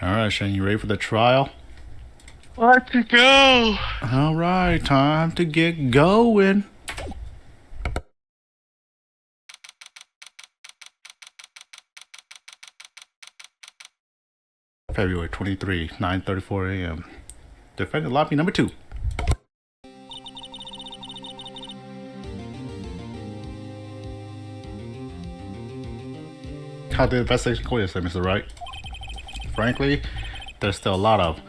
Alright, Shane, you ready for the trial? Let's go! Alright, time to get going. February 23, 9:34 a.m. Defendant lobby number 2. How did the investigation go yesterday, Mr. Wright? Frankly, there's still a lot of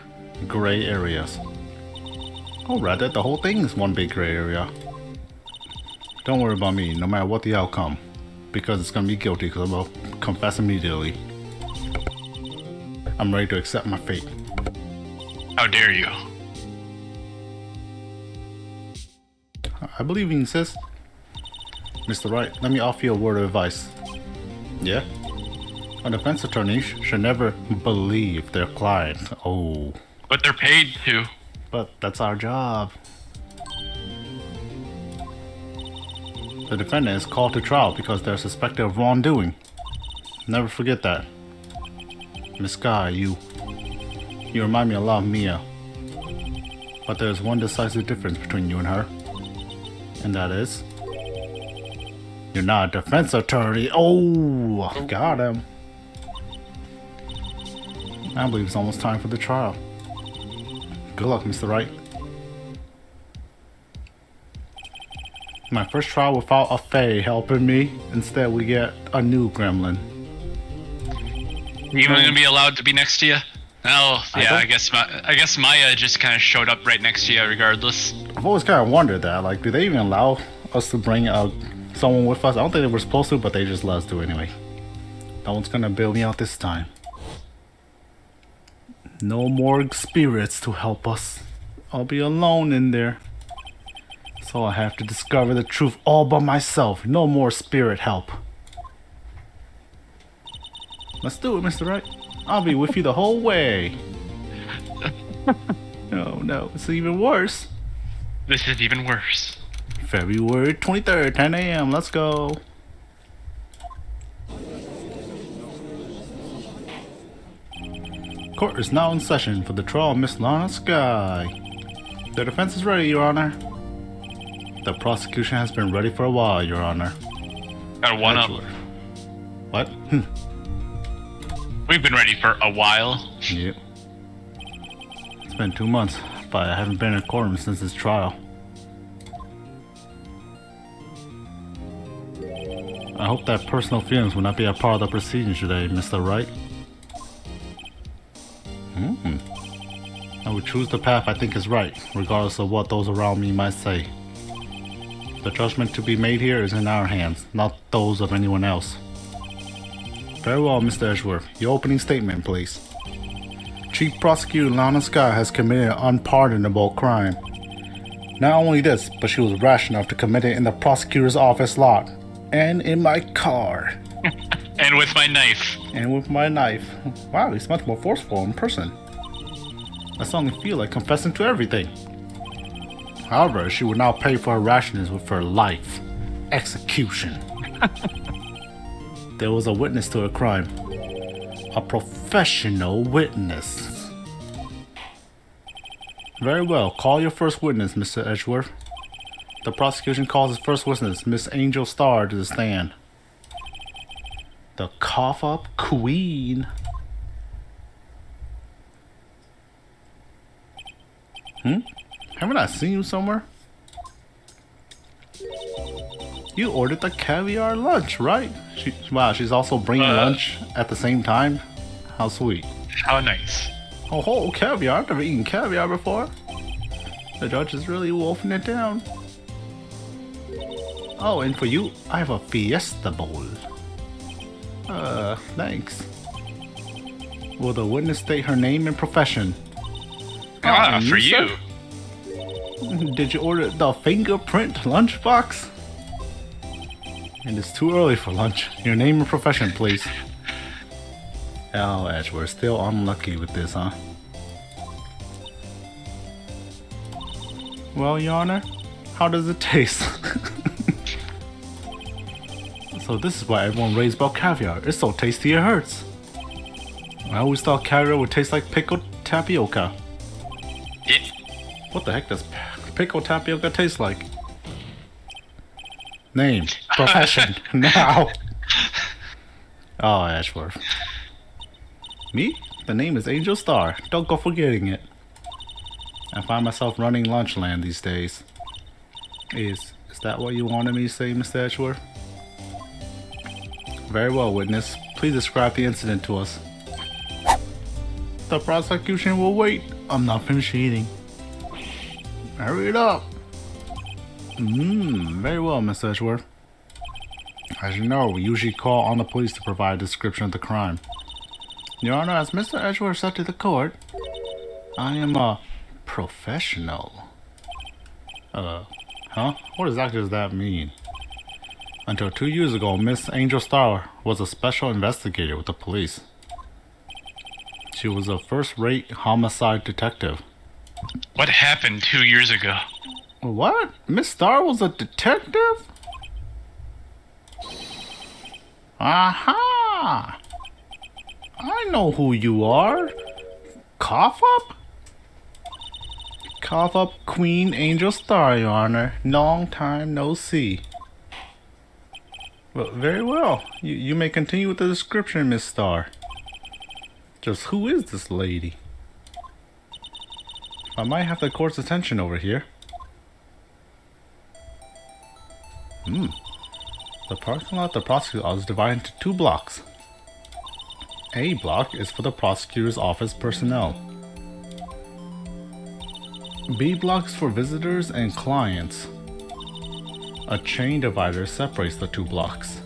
gray areas. Or rather, the whole thing is one big gray area. Don't worry about me, no matter what the outcome. Because it's gonna be guilty, because I'm gonna confess immediately. I'm ready to accept my fate. How dare you? I believe in you, sis. Mr. Wright, let me offer you a word of advice. Yeah? A defense attorney should never believe their client. Oh. But they're paid to. But that's our job. The defendant is called to trial because they're suspected of wrongdoing. Never forget that. Miss Guy, you remind me a lot of Mia. But there's one decisive difference between you and her. And that is, you're not a defense attorney. Oh, got him. I believe it's almost time for the trial. Good luck, Mr. Wright. My first trial without a Fae helping me. Instead, we get a new gremlin. You even gonna be allowed to be next to you? Oh, yeah, I guess Maya just kind of showed up right next to you regardless. I've always kind of wondered that. Like, do they even allow us to bring someone with us? I don't think they were supposed to, but they just let us do it anyway. No one's gonna bail me out this time. No more spirits to help us. I'll be alone in there. So I have to discover the truth all by myself. No more spirit help. Let's do it, Mr. Wright. I'll be with you the whole way. No, it's even worse. This is even worse. February 23rd, 10 a.m. Let's go. Court is now in session for the trial of Miss Lana Sky. The defense is ready, Your Honor. The prosecution has been ready for a while, Your Honor. Got a one up. What? We've been ready for a while. Yep. It's been 2 months, but I haven't been in a courtroom since this trial. I hope that personal feelings will not be a part of the proceedings today, Mr. Wright. I will choose the path I think is right, regardless of what those around me might say. The judgment to be made here is in our hands, not those of anyone else. Very well, Mr. Edgeworth. Your opening statement, please. Chief Prosecutor Lana Sky has committed an unpardonable crime. Not only this, but she was rash enough to commit it in the prosecutor's office lot. And in my car. And with my knife. Wow, he's much more forceful in person. I suddenly feel like confessing to everything. However, she will now pay for her rashness with her life. Execution. There was a witness to a crime. A professional witness. Very well, call your first witness, Mr. Edgeworth. The prosecution calls its first witness, Miss Angel Starr, to the stand. The cough-up queen. Haven't I seen you somewhere? You ordered the caviar lunch, right? Wow, she's also bringing lunch at the same time? How sweet. How nice. Oh, caviar. I've never eaten caviar before. The judge is really wolfing it down. Oh, and for you, I have a fiesta bowl. Thanks. Will the witness state her name and profession? For you. Did you order the fingerprint lunchbox? And it's too early for lunch. Your name and profession, please. Oh, Edge, we're still unlucky with this, huh? Well, Your Honor, how does it taste? So this is why everyone raves about caviar. It's so tasty it hurts. I always thought caviar would taste like pickled tapioca. It. What the heck does pickled tapioca taste like? Name, profession, now. Oh, Ashworth. Me? The name is Angel Star. Don't go forgetting it. I find myself running Lunchland these days. Is that what you wanted me to say, Mr. Ashworth? Very well, witness. Please describe the incident to us. The prosecution will wait. I'm not finished eating. Hurry it up. Very well, Mr. Edgeworth. As you know, we usually call on the police to provide a description of the crime. Your Honor, as Mr. Edgeworth said to the court, I am a professional. Huh? What exactly does that mean? Until 2 years ago, Miss Angel Star was a special investigator with the police. She was a first-rate homicide detective. What happened 2 years ago? What? Miss Star was a detective? Aha! I know who you are. Cough up? Cough up Queen Angel Star, Your Honor. Long time no see. Well, very well. You may continue with the description, Miss Star. Just who is this lady? I might have the court's attention over here. The parking lot of the prosecutor's office is divided into 2 blocks. A block is for the prosecutor's office personnel. B block is for visitors and clients. A chain divider separates the 2 blocks.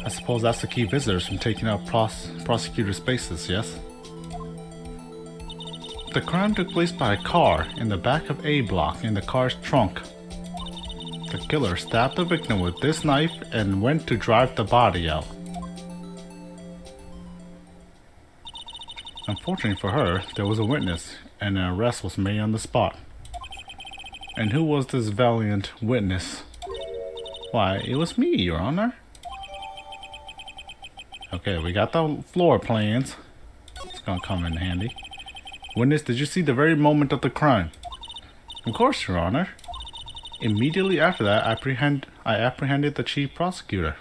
I suppose that's to keep visitors from taking up prosecutor spaces, yes? The crime took place by a car in the back of A block in the car's trunk. The killer stabbed the victim with this knife and went to drive the body out. Unfortunately for her, there was a witness and an arrest was made on the spot. And who was this valiant witness? Why, it was me, Your Honor. Okay, we got the floor plans. It's gonna come in handy. Witness, did you see the very moment of the crime? Of course, Your Honor. Immediately after that, I apprehended the chief prosecutor.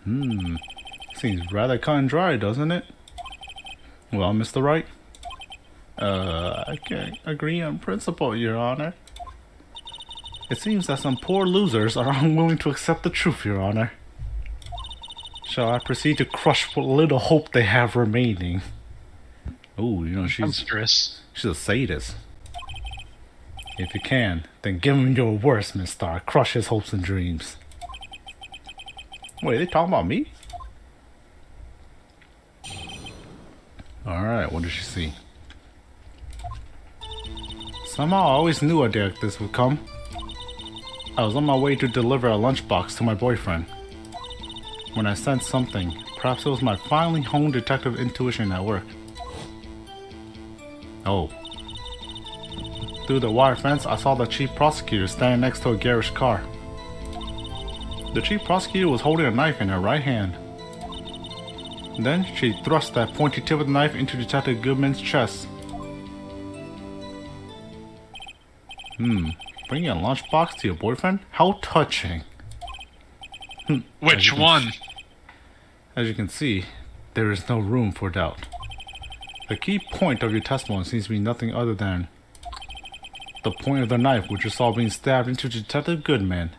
Seems rather cut and dry, doesn't it? Well, Mr. Wright? I can't agree on principle, Your Honor. It seems that some poor losers are unwilling to accept the truth, Your Honor. Shall I proceed to crush what little hope they have remaining? Ooh, you know, she's a sadist. If you can, then give him your worst, Miss Star. Crush his hopes and dreams. Wait, they talking about me? Alright, what did she see? Somehow I always knew a day like this would come. I was on my way to deliver a lunchbox to my boyfriend when I sensed something. Perhaps it was my finely honed detective intuition at work. Oh. Through the wire fence, I saw the chief prosecutor standing next to a garish car. The chief prosecutor was holding a knife in her right hand. Then she thrust that pointy tip of the knife into Detective Goodman's chest. Bringing a lunchbox to your boyfriend? How touching. Which one? As you can see, there is no room for doubt. The key point of your testimony seems to be nothing other than the point of the knife which you saw being stabbed into Detective Goodman.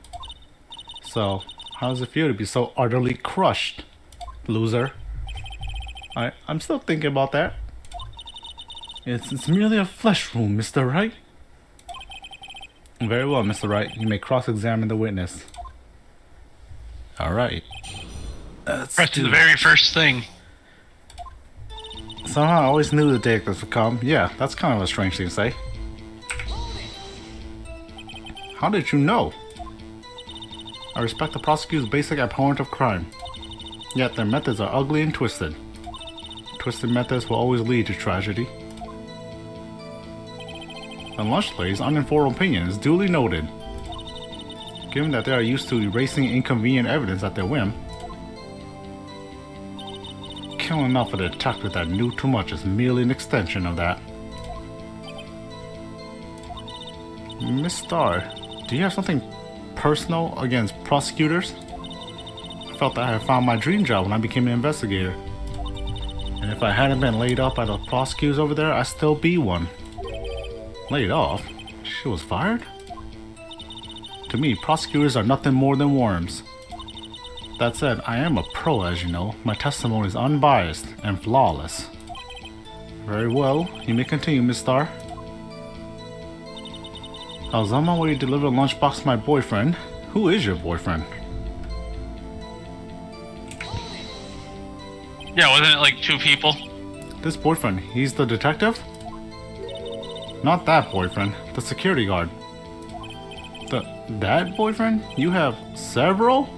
So, how does it feel to be so utterly crushed, loser? I'm still thinking about that. It's merely a flesh wound, Mr. Wright. Very well, Mr. Wright. You may cross-examine the witness. Alright. That's the very first thing. Somehow I always knew the day like this would come. Yeah, that's kind of a strange thing to say. How did you know? I respect the prosecutor's basic abhorrence of crime. Yet their methods are ugly and twisted. Twisted methods will always lead to tragedy. The lunch lady's uninformed opinion is duly noted. Given that they are used to erasing inconvenient evidence at their whim, killing off a detective that knew too much is merely an extension of that. Miss Starr, do you have something personal against prosecutors? I felt that I had found my dream job when I became an investigator. And if I hadn't been laid off by the prosecutors over there, I'd still be one. Laid off? She was fired? To me, prosecutors are nothing more than worms. That said, I am a pro, as you know. My testimony is unbiased and flawless. Very well, you may continue, Miss Starr. I was on my way to deliver a lunchbox to my boyfriend. Who is your boyfriend? Yeah, wasn't it like 2 people? This boyfriend, he's the detective? Not that boyfriend, the security guard. That boyfriend? You have several?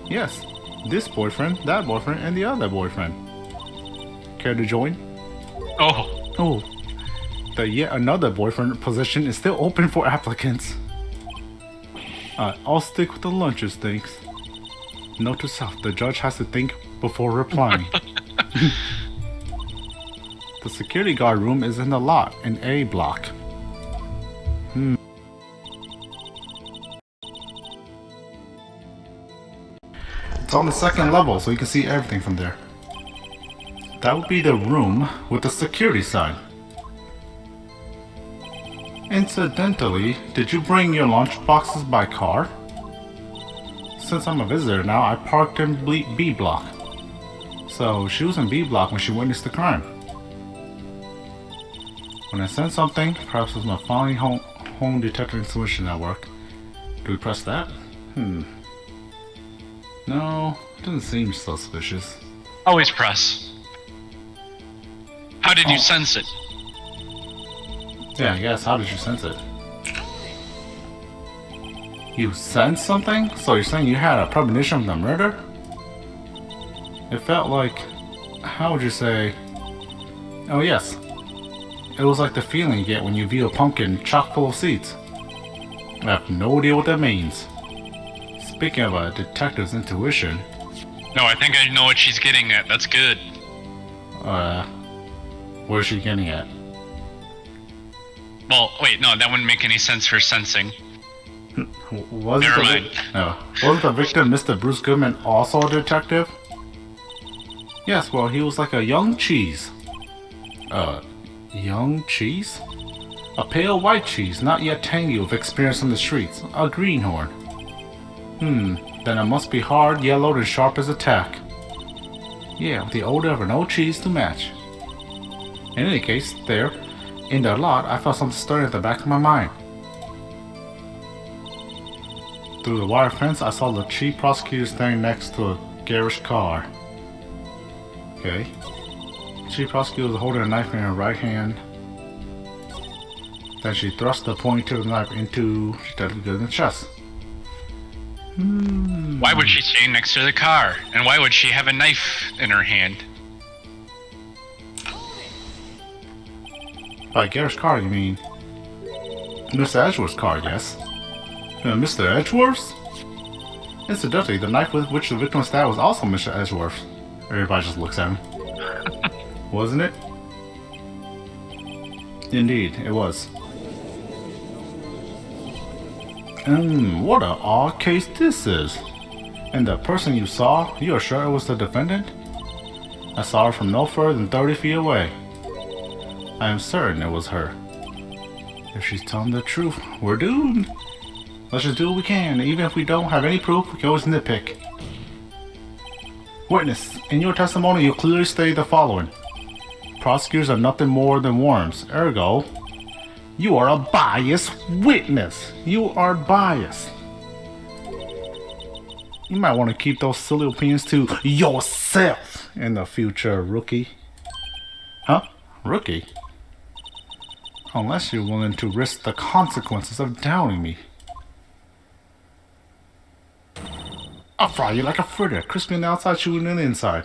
Yes, this boyfriend, that boyfriend, and the other boyfriend. Care to join? Oh. The yet another boyfriend position is still open for applicants. I'll stick with the lunches, thanks. Note to self, the judge has to think before replying. The security guard room is in the lot, in A block. It's on the 2nd level, so you can see everything from there. That would be the room with the security sign. Incidentally, did you bring your lunch boxes by car? Since I'm a visitor now, I parked in B block. So she was in B block when she witnessed the crime. When I sense something, perhaps it's my finally home detector intuition at work. Do we press that? No, it doesn't seem suspicious. Always press. How did you sense it? Yeah, I guess. How did you sense it? You sensed something? So you're saying you had a premonition of the murder? It felt like... How would you say... Oh yes. It was like the feeling you get when you view a pumpkin chock full of seeds. I have no idea what that means. Speaking of a detective's intuition... No, I think I know what she's getting at. That's good. Where's she getting at? Well, wait, no, that wouldn't make any sense for sensing. Never mind. Wasn't the victim, Mr. Bruce Goodman, also a detective? Yes, well, he was like a young cheese. Young cheese? A pale white cheese, not yet tangy with experience on the streets. A greenhorn. Then it must be hard, yellowed, and sharp as a tack. Yeah, with the odor of an old cheese to match. In any case, there, in the lot, I felt something stirring at the back of my mind. Through the wire fence, I saw the chief prosecutor standing next to a garish car. Okay. The chief prosecutor was holding a knife in her right hand. Then she thrust the pointy of the knife into Detective Goodman's chest. Why would she stand next to the car? And why would she have a knife in her hand? By garish car, you mean Mr. Edgeworth's car, yes. Mr. Edgeworth's? Incidentally, the knife with which the victim was stabbed was also Mr. Edgeworth's. Everybody just looks at him. Wasn't it? Indeed, it was. What an odd case this is. And the person you saw, you are sure it was the defendant? I saw her from no further than 30 feet away. I am certain it was her. If she's telling the truth, we're doomed. Let's just do what we can. Even if we don't have any proof, we can always nitpick. Witness, in your testimony you clearly state the following. Prosecutors are nothing more than worms. Ergo, you are a biased witness. You are biased. You might want to keep those silly opinions to yourself in the future, rookie. Huh? Rookie? Unless you're willing to risk the consequences of doubting me. I'll fry you like a fritter, crispy on the outside, chewing on the inside.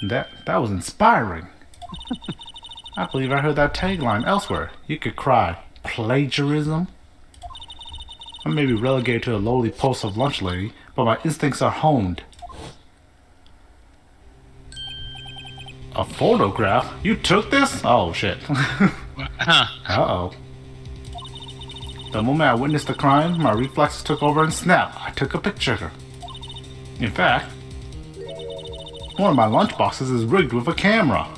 That was inspiring. I believe I heard that tagline elsewhere. You could cry, plagiarism? I may be relegated to a lowly post of lunch lady, but my instincts are honed. A photograph? You took this? Oh shit. Uh-oh. The moment I witnessed the crime, my reflexes took over and snap. I took a picture. In fact, one of my lunchboxes is rigged with a camera.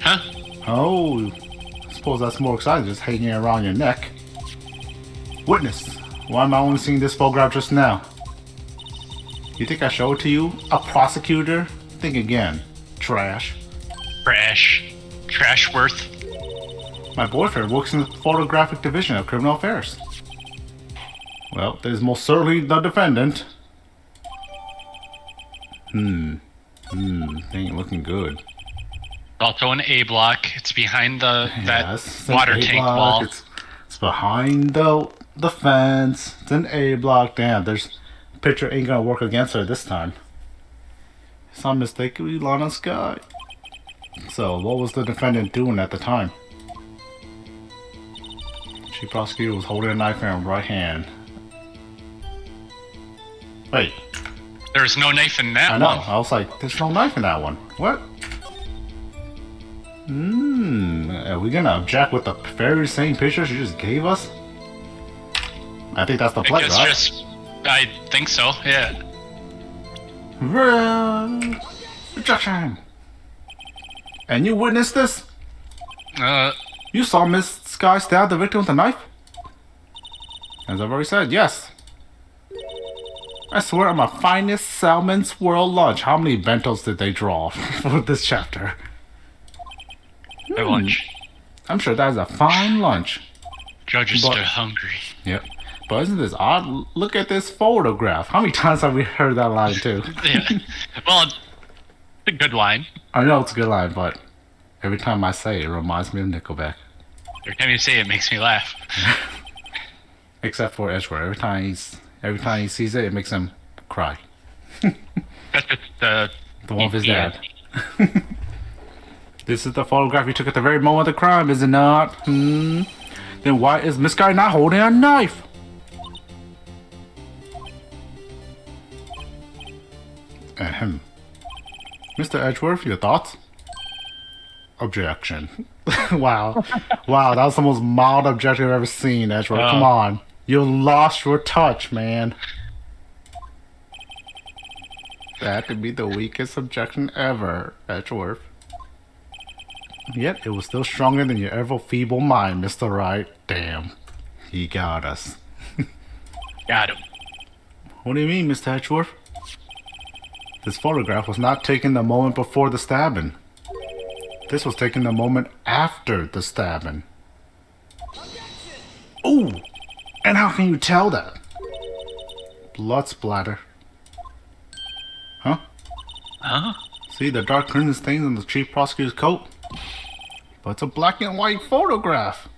Huh? Oh, I suppose that's more exciting just hanging around your neck. Witness, why am I only seeing this photograph just now? You think I showed it to you? A prosecutor? Think again. Trash. Trash worth. My boyfriend works in the photographic division of criminal affairs. Well, that is most certainly the defendant. They ain't looking good. Also an A block. It's behind that Yes, water an A tank block. wall. It's behind the fence. It's an A block. Damn, there's picture ain't gonna work against her this time. Saw mistakenly Lana Sky. So, what was the defendant doing at the time? Chief prosecutor was holding a knife in her right hand. Wait, There's no knife in that I know. one. I was like, there's no knife in that one. What? Are we gonna object with the very same picture she just gave us? I think that's the play, right? I think so, yeah. Objection! And you witnessed this? Uh, You saw Miss Sky stab the victim with a knife? As I've already said, yes. I swear on my finest salmon swirl lunch. How many bentos did they draw for this chapter? my lunch. I'm sure that is a fine lunch. Judge is still hungry. Yep. But isn't this odd? Look at this photograph. How many times have we heard that line too? Yeah. Well, it's a good line. I know it's a good line, but every time I say it, it reminds me of Nickelback. Every time you say it, makes me laugh. Except for Edgeworth. Every time he sees it, it makes him cry. That's just The one of his yeah. dad. This is the photograph you took at the very moment of the crime, is it not? Then why is Miss Guy not holding a knife? Ahem. Mr. Edgeworth, your thoughts? Objection. Wow. Wow, that was the most mild objection I've ever seen, Edgeworth. Come on. You lost your touch, man. That could be the weakest objection ever, Edgeworth. Yet it was still stronger than your ever feeble mind, Mr. Wright. Damn. He got us. Got him. What do you mean, Mr. Edgeworth? This photograph was not taken the moment before the stabbing. This was taken the moment after the stabbing. Ooh! And how can you tell that? Blood splatter. Huh? Huh? See the dark crimson stains on the chief prosecutor's coat? But it's a black and white photograph.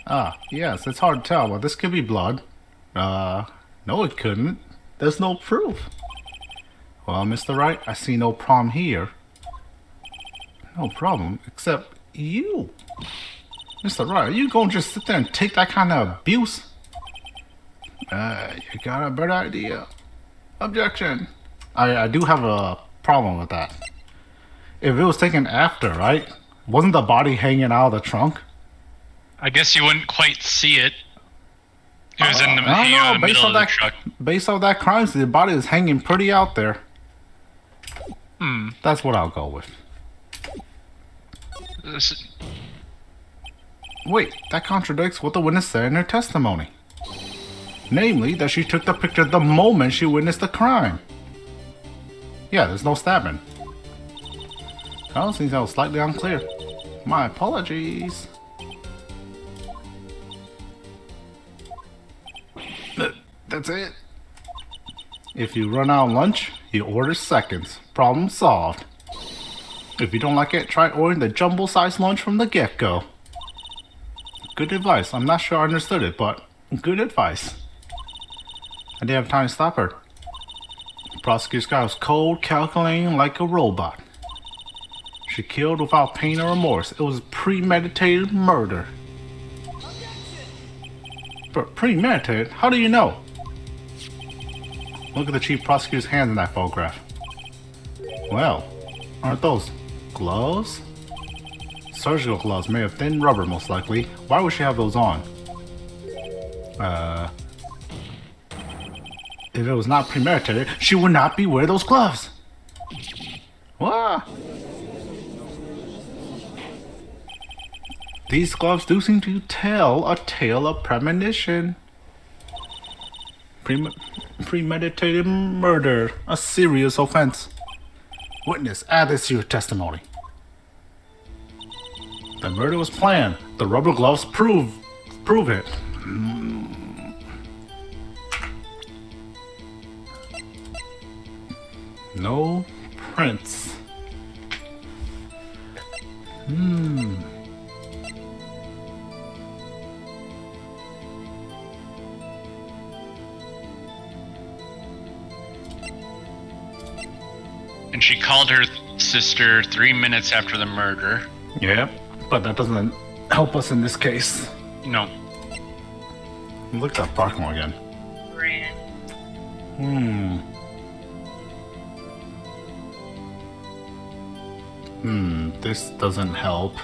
Ah, yes, it's hard to tell, but this could be blood. No it couldn't. There's no proof. Well, Mr. Wright, I see no problem here. No problem, except you. Mr. Wright, are you gonna just sit there and take that kind of abuse? You got a better idea. Objection. I do have a problem with that. If it was taken after, right? Wasn't the body hanging out of the trunk? I guess you wouldn't quite see it. It was in the, I hanging out don't in the know. middle of the truck. Based on that crime scene, the body is hanging pretty out there. That's what I'll go with. Wait, that contradicts what the witness said in her testimony. Namely, that she took the picture the moment she witnessed the crime. Yeah, there's no stabbing. That seems that was slightly unclear. My apologies. That's it. If you run out of lunch, you order seconds. Problem solved. If you don't like it, try ordering the jumbo-sized lunch from the get-go. Good advice. I'm not sure I understood it, but good advice. I didn't have time to stop her. The prosecutor's guy was cold, calculating like a robot. She killed without pain or remorse. It was premeditated murder. But premeditated? How do you know? Look at the chief prosecutor's hands in that photograph. Well, aren't those Gloves? Surgical gloves made of thin rubber, most likely. Why would she have those on? If it was not premeditated, she would not be wearing those gloves. What? These gloves do seem to tell a tale of premonition. Premeditated murder, a serious offense. Witness, add this to your testimony. The murder was planned. The rubber gloves prove it. No prints. And she called her sister 3 minutes after the murder. Yeah, but that doesn't help us in this case. No. Look at that parking lot again. This doesn't help.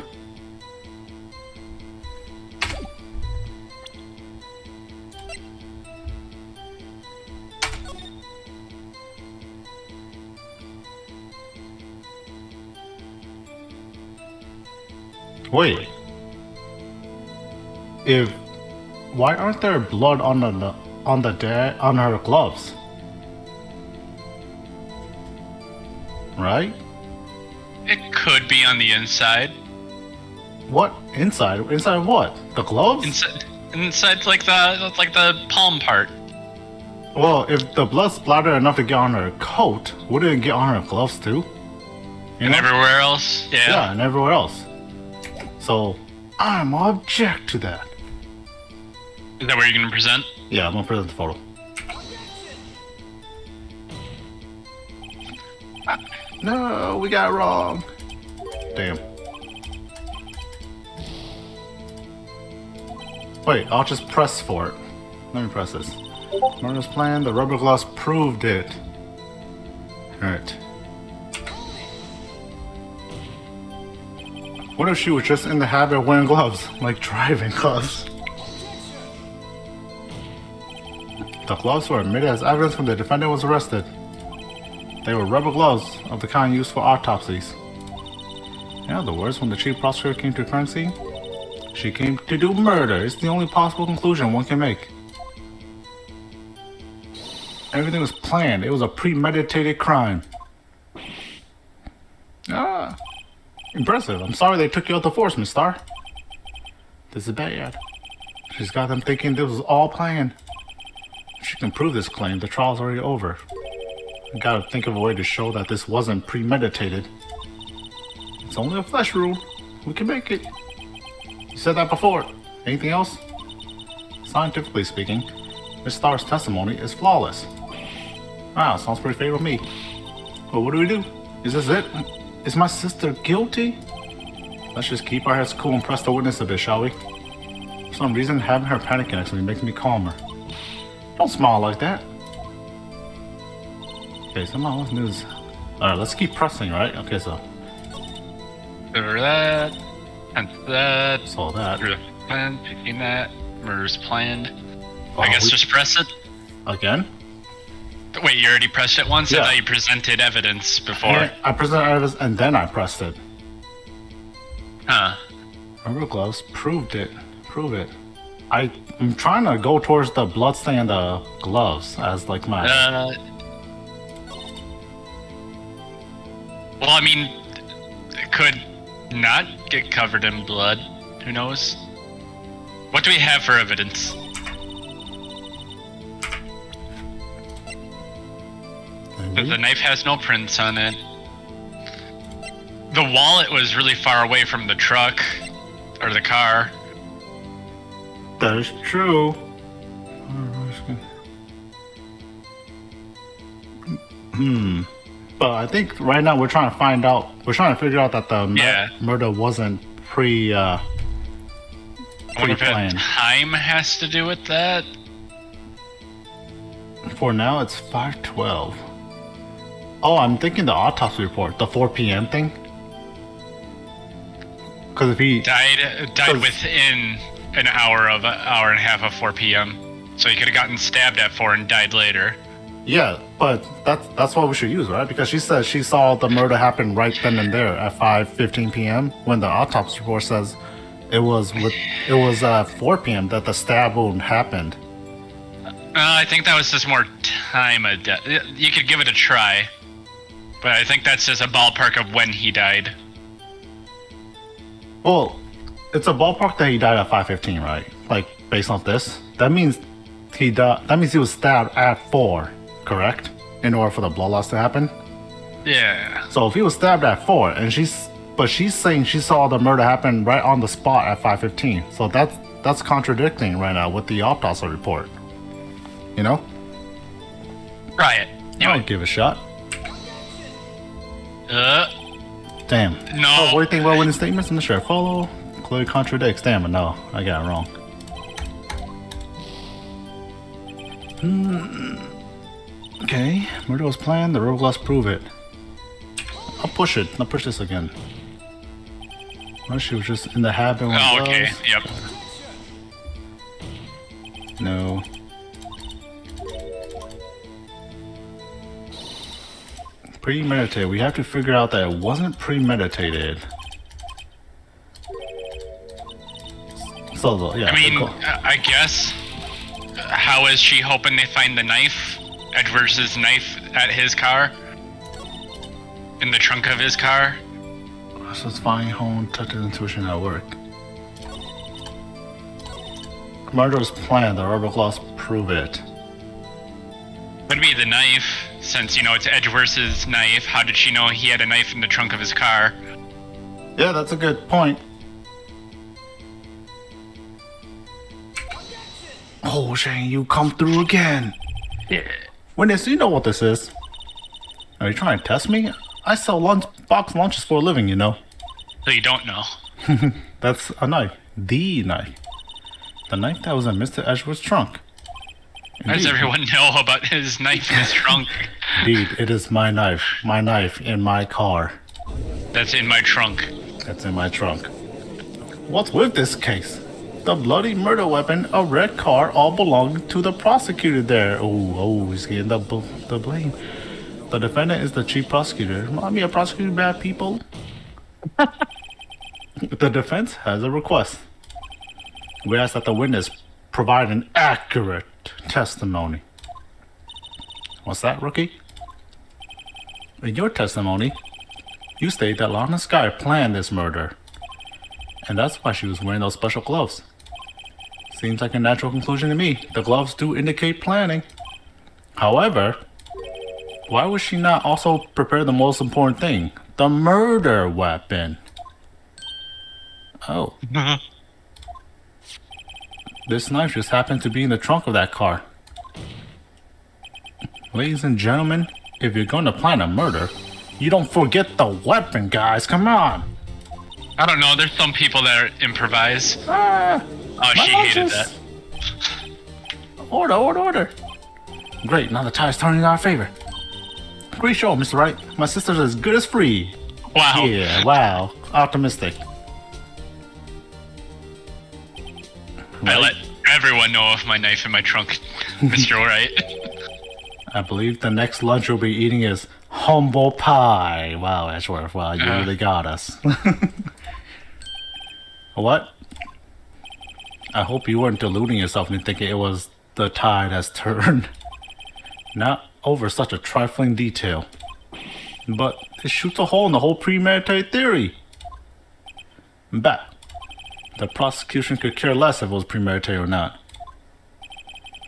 Wait. Why aren't there blood on her gloves? Right? It could be on the inside. What? Inside? Inside what? The gloves? Inside like the palm part. Well, if the blood splattered enough to get on her coat, wouldn't it get on her gloves too? And everywhere else? Yeah. Yeah, and everywhere else. So, I'm object to that. Is that what you're gonna present? Yeah, I'm gonna present the photo. No, we got it wrong. Damn. Wait, I'll just press for it. Let me press this. Murder's plan, the rubber gloves proved it. Alright. What if she was just in the habit of wearing gloves? Like driving gloves? The gloves were admitted as evidence when the defendant was arrested. They were rubber gloves of the kind used for autopsies. In other words, when the chief prosecutor came to the crime scene, she came to do murder. It's the only possible conclusion one can make. Everything was planned. It was a premeditated crime. Ah, impressive. I'm sorry they took you out the force, Miss Starr. This is bad. She's got them thinking this was all planned. If she can prove this claim, the trial's already over. I gotta think of a way to show that this wasn't premeditated. It's only a flesh wound. We can make it. You said that before. Anything else? Scientifically speaking, Miss Starr's testimony is flawless. Wow, sounds pretty favorable to me. But what do we do? Is this it? Is my sister guilty? Let's just keep our heads cool and press the witness a bit, shall we? For some reason, having her panic actually makes me calmer. Don't smile like that. Okay, somehow what's news? Alright, let's keep pressing, right? Okay, so. Over that. And that. Saw that. Planned, picking that. Murder's planned. Oh, I guess just press it. Again? Wait, you already pressed it once? Yeah. I thought you presented evidence before. Yeah, I presented evidence and then I pressed it. Huh. Rubber gloves proved it. Prove it. I'm trying to go towards the bloodstain and the gloves as like my. Well, I mean, it could not get covered in blood. Who knows? What do we have for evidence? The knife has no prints on it. The wallet was really far away from the truck or the car. That is true. But I think right now we're trying to figure out that the murder wasn't I wonder if pre-planned. time has to do with that. For now, it's 5:12. Oh, I'm thinking the autopsy report, the 4 p.m. thing. Because if he died within an hour and a half of 4 p.m. So he could have gotten stabbed at 4 and died later. Yeah, but that's what we should use, right? Because she says she saw the murder happen right then and there at 5:15 p.m. when the autopsy report says it was 4 p.m. that the stab wound happened. I think that was just more time of death. You could give it a try, but I think that's just a ballpark of when he died. Well, it's a ballpark that he died at 5:15, right? Like based off this, that means he died. That means he was stabbed at 4. Correct? In order for the blood loss to happen? Yeah. So if he was stabbed at 4 and she's saying she saw the murder happen right on the spot at 5:15. So that's contradicting right now with the autopsy report. You know? Try it. I'll give it a shot. Damn. No. Oh, what do you think about witness statements in the sheriff? Follow clearly contradicts. Damn it, no. I got it wrong. Okay, murder was planned, the road glass prove it. I'll push it. I'll push this again. Well, she was just in the habit when Oh, okay, yep. No. Premeditated. We have to figure out that it wasn't premeditated. So, yeah. I mean, I guess. How is she hoping they find the knife? Edwards' knife at his car? In the trunk of his car? So it's fine home, touch his intuition at work. Murder was planned, the rubber gloves prove it. Would be the knife, since, you know, it's Edwards' knife. How did she know he had a knife in the trunk of his car? Yeah, that's a good point. Oh, Shane, you come through again. Yeah. Witness, you know what this is. Are you trying to test me? I sell box lunches for a living, you know. So you don't know. That's a knife. The knife. The knife that was in Mr. Edgeworth's trunk. How does everyone know about his knife in his trunk? Indeed, it is my knife. My knife in my car. That's in my trunk. That's in my trunk. What's with this case? The bloody murder weapon, a red car, all belonging to the prosecutor there. Oh, he's getting the blame. The defendant is the chief prosecutor. Remind me of prosecuting bad people. The defense has a request. We ask that the witness provide an accurate testimony. What's that, rookie? In your testimony, you state that Lana Sky planned this murder. And that's why she was wearing those special gloves. Seems like a natural conclusion to me. The gloves do indicate planning. However, why would she not also prepare the most important thing? The murder weapon. Oh. This knife just happened to be in the trunk of that car. Ladies and gentlemen, if you're going to plan a murder, you don't forget the weapon, guys. Come on. I don't know. There's some people that improvise. Oh, she hated that. Order. Great, now the tide's turning in our favor. Great show, Mr. Wright. My sister's as good as free. Wow. Yeah, wow. Optimistic. I let everyone know of my knife in my trunk, Mr. Wright. I believe the next lunch we'll be eating is humble pie. Wow, Ashworth. Wow, you really got us. What? I hope you weren't deluding yourself into thinking it was the tide has turned. Not over such a trifling detail. But it shoots a hole in the whole premeditated theory. Bah. The prosecution could care less if it was premeditated or not.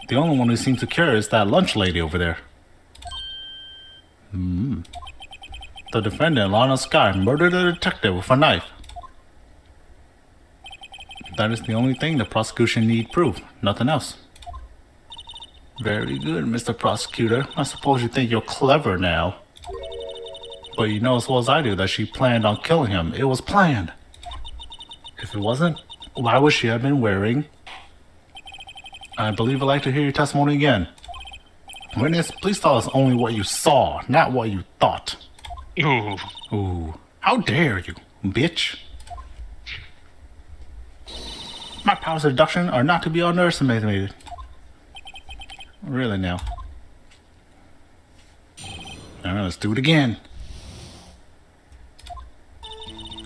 The only one who seems to care is that lunch lady over there. The defendant, Lana Sky, murdered a detective with a knife. That is the only thing the prosecution need prove, nothing else. Very good, Mr. Prosecutor. I suppose you think you're clever now. But you know as well as I do that she planned on killing him. It was planned. If it wasn't, why would she have been wearing... I believe I'd like to hear your testimony again. Witness, please tell us only what you saw, not what you thought. Ooh. Ooh. How dare you, bitch? My powers of deduction are not to be underestimated. Really now. Alright, let's do it again.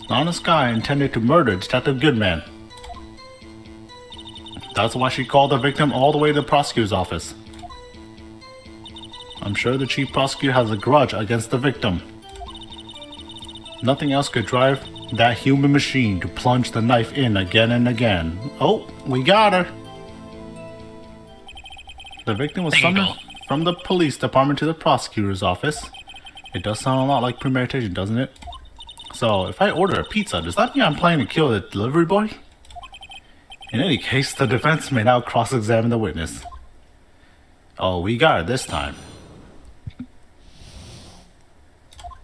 The honest guy intended to murder Detective Goodman. That's why she called the victim all the way to the prosecutor's office. I'm sure the chief prosecutor has a grudge against the victim. Nothing else could drive that human machine to plunge the knife in again and again. Oh, we got her. The victim was summoned from the police department to the prosecutor's office. It does sound a lot like premeditation, doesn't it? So, if I order a pizza, does that mean I'm planning to kill the delivery boy? In any case, the defense may now cross-examine the witness. Oh, we got it this time.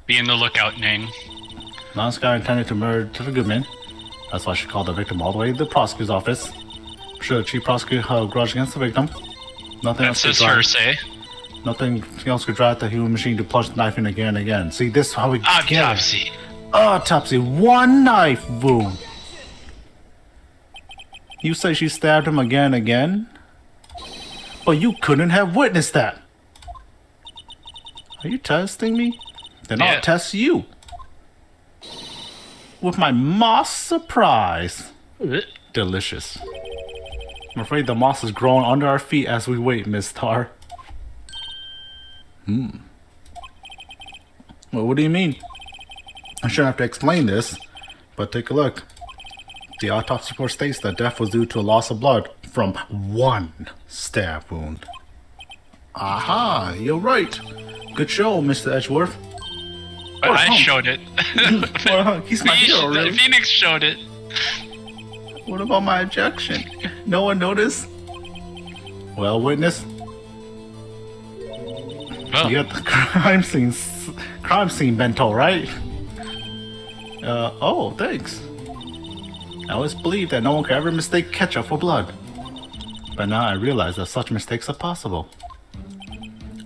Be in the lookout, Neng. Honest guy intended to murder Detective Goodman. That's why she called the victim all the way to the prosecutor's office. I'm sure the chief prosecutor had a grudge against the victim. Nothing else could drive the human machine to plunge the knife in again and again. See, this is how we get it. Autopsy. Autopsy. One knife wound. You say she stabbed him again and again? But you couldn't have witnessed that. Are you testing me? Then I'll test you. With my moss surprise. Delicious. I'm afraid the moss is growing under our feet as we wait, Miss Tar. Well, what do you mean? I shouldn't have to explain this, but take a look. The autopsy report states that death was due to a loss of blood from one stab wound. Aha, you're right. Good show, Mr. Edgeworth. But I showed it. He's my hero, really. Phoenix showed it. What about my objection? No one noticed? Well, witness. Oh. You got the crime scene bento, right? Oh, thanks. I always believed that no one could ever mistake ketchup for blood. But now I realize that such mistakes are possible.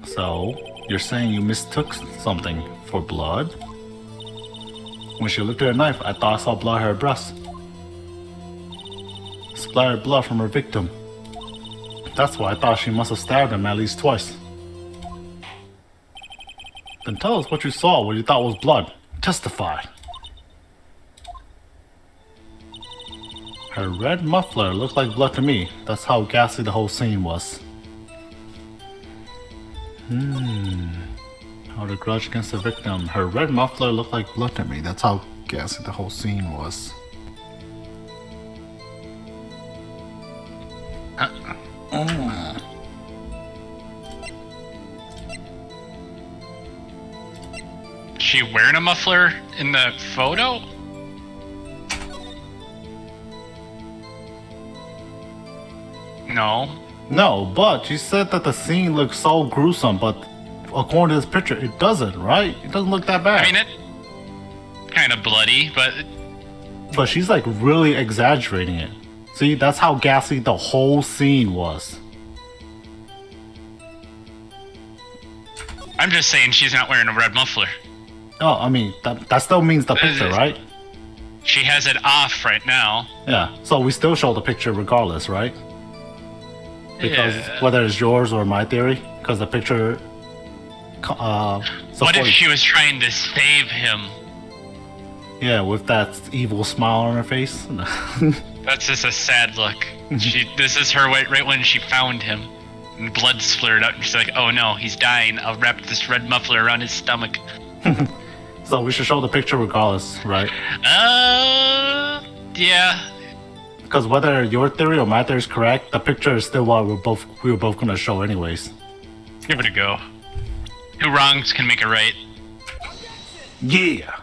So, you're saying you mistook something for blood? When she looked at her knife, I thought I saw blood on her breast. Splattered blood from her victim. That's why I thought she must have stabbed him at least twice. Then tell us what you saw, what you thought was blood. Testify. Her red muffler looked like blood to me. That's how ghastly the whole scene was. Held a grudge against the victim. Her red muffler looked like blood to me. That's how ghastly the whole scene was. She wearing a muffler in the photo? No. No, but she said that the scene looked so gruesome, but according to this picture, it doesn't, right? It doesn't look that bad. I mean, it kind of bloody, but she's like really exaggerating it. See, that's how ghastly the whole scene was. I'm just saying she's not wearing a red muffler. Oh, I mean, that still means the picture, right? She has it off right now. Yeah, so we still show the picture regardless, right? Because whether it's yours or my theory, because the picture what if she was trying to save him? Yeah, with that evil smile on her face. That's just a sad look. This is her right when she found him. And blood splurted out, and she's like, oh no, he's dying. I'll wrap this red muffler around his stomach. So we should show the picture regardless, right? Yeah. Because whether your theory or my theory is correct, the picture is still what we were both gonna show anyways. Give it a go. 2 wrongs can make a right. Yeah.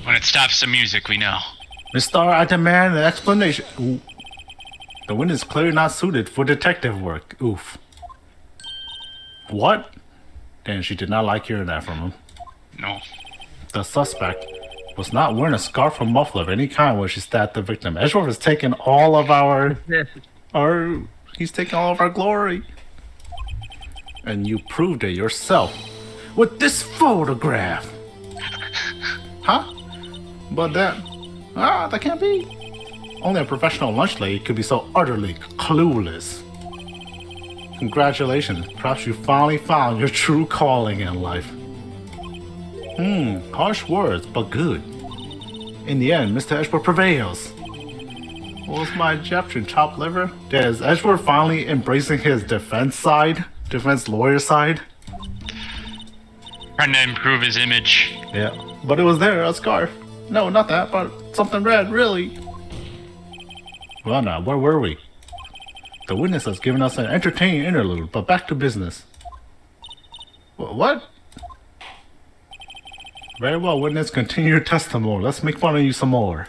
When it stops the music, we know. Miss Star, I demand an explanation. Ooh. The witness is clearly not suited for detective work. Oof. What? Damn, she did not like hearing that from him. No. The suspect was not wearing a scarf or muffler of any kind when she stabbed the victim. Edgeworth has taken all of he's taken all of our glory. And you proved it yourself with this photograph. Huh? But that can't be. Only a professional lunch lady could be so utterly clueless. Congratulations, perhaps you finally found your true calling in life. Harsh words, but good. In the end, Mr. Edgeworth prevails. What was my objection, chopped liver? Is Edgeworth finally embracing his defense lawyer side? Trying to improve his image. Yeah, but it was there, a scarf. No, not that, but something red, really. Well now, where were we? The witness has given us an entertaining interlude, but back to business. What? Very well, witness, continue your testimony. Let's make fun of you some more.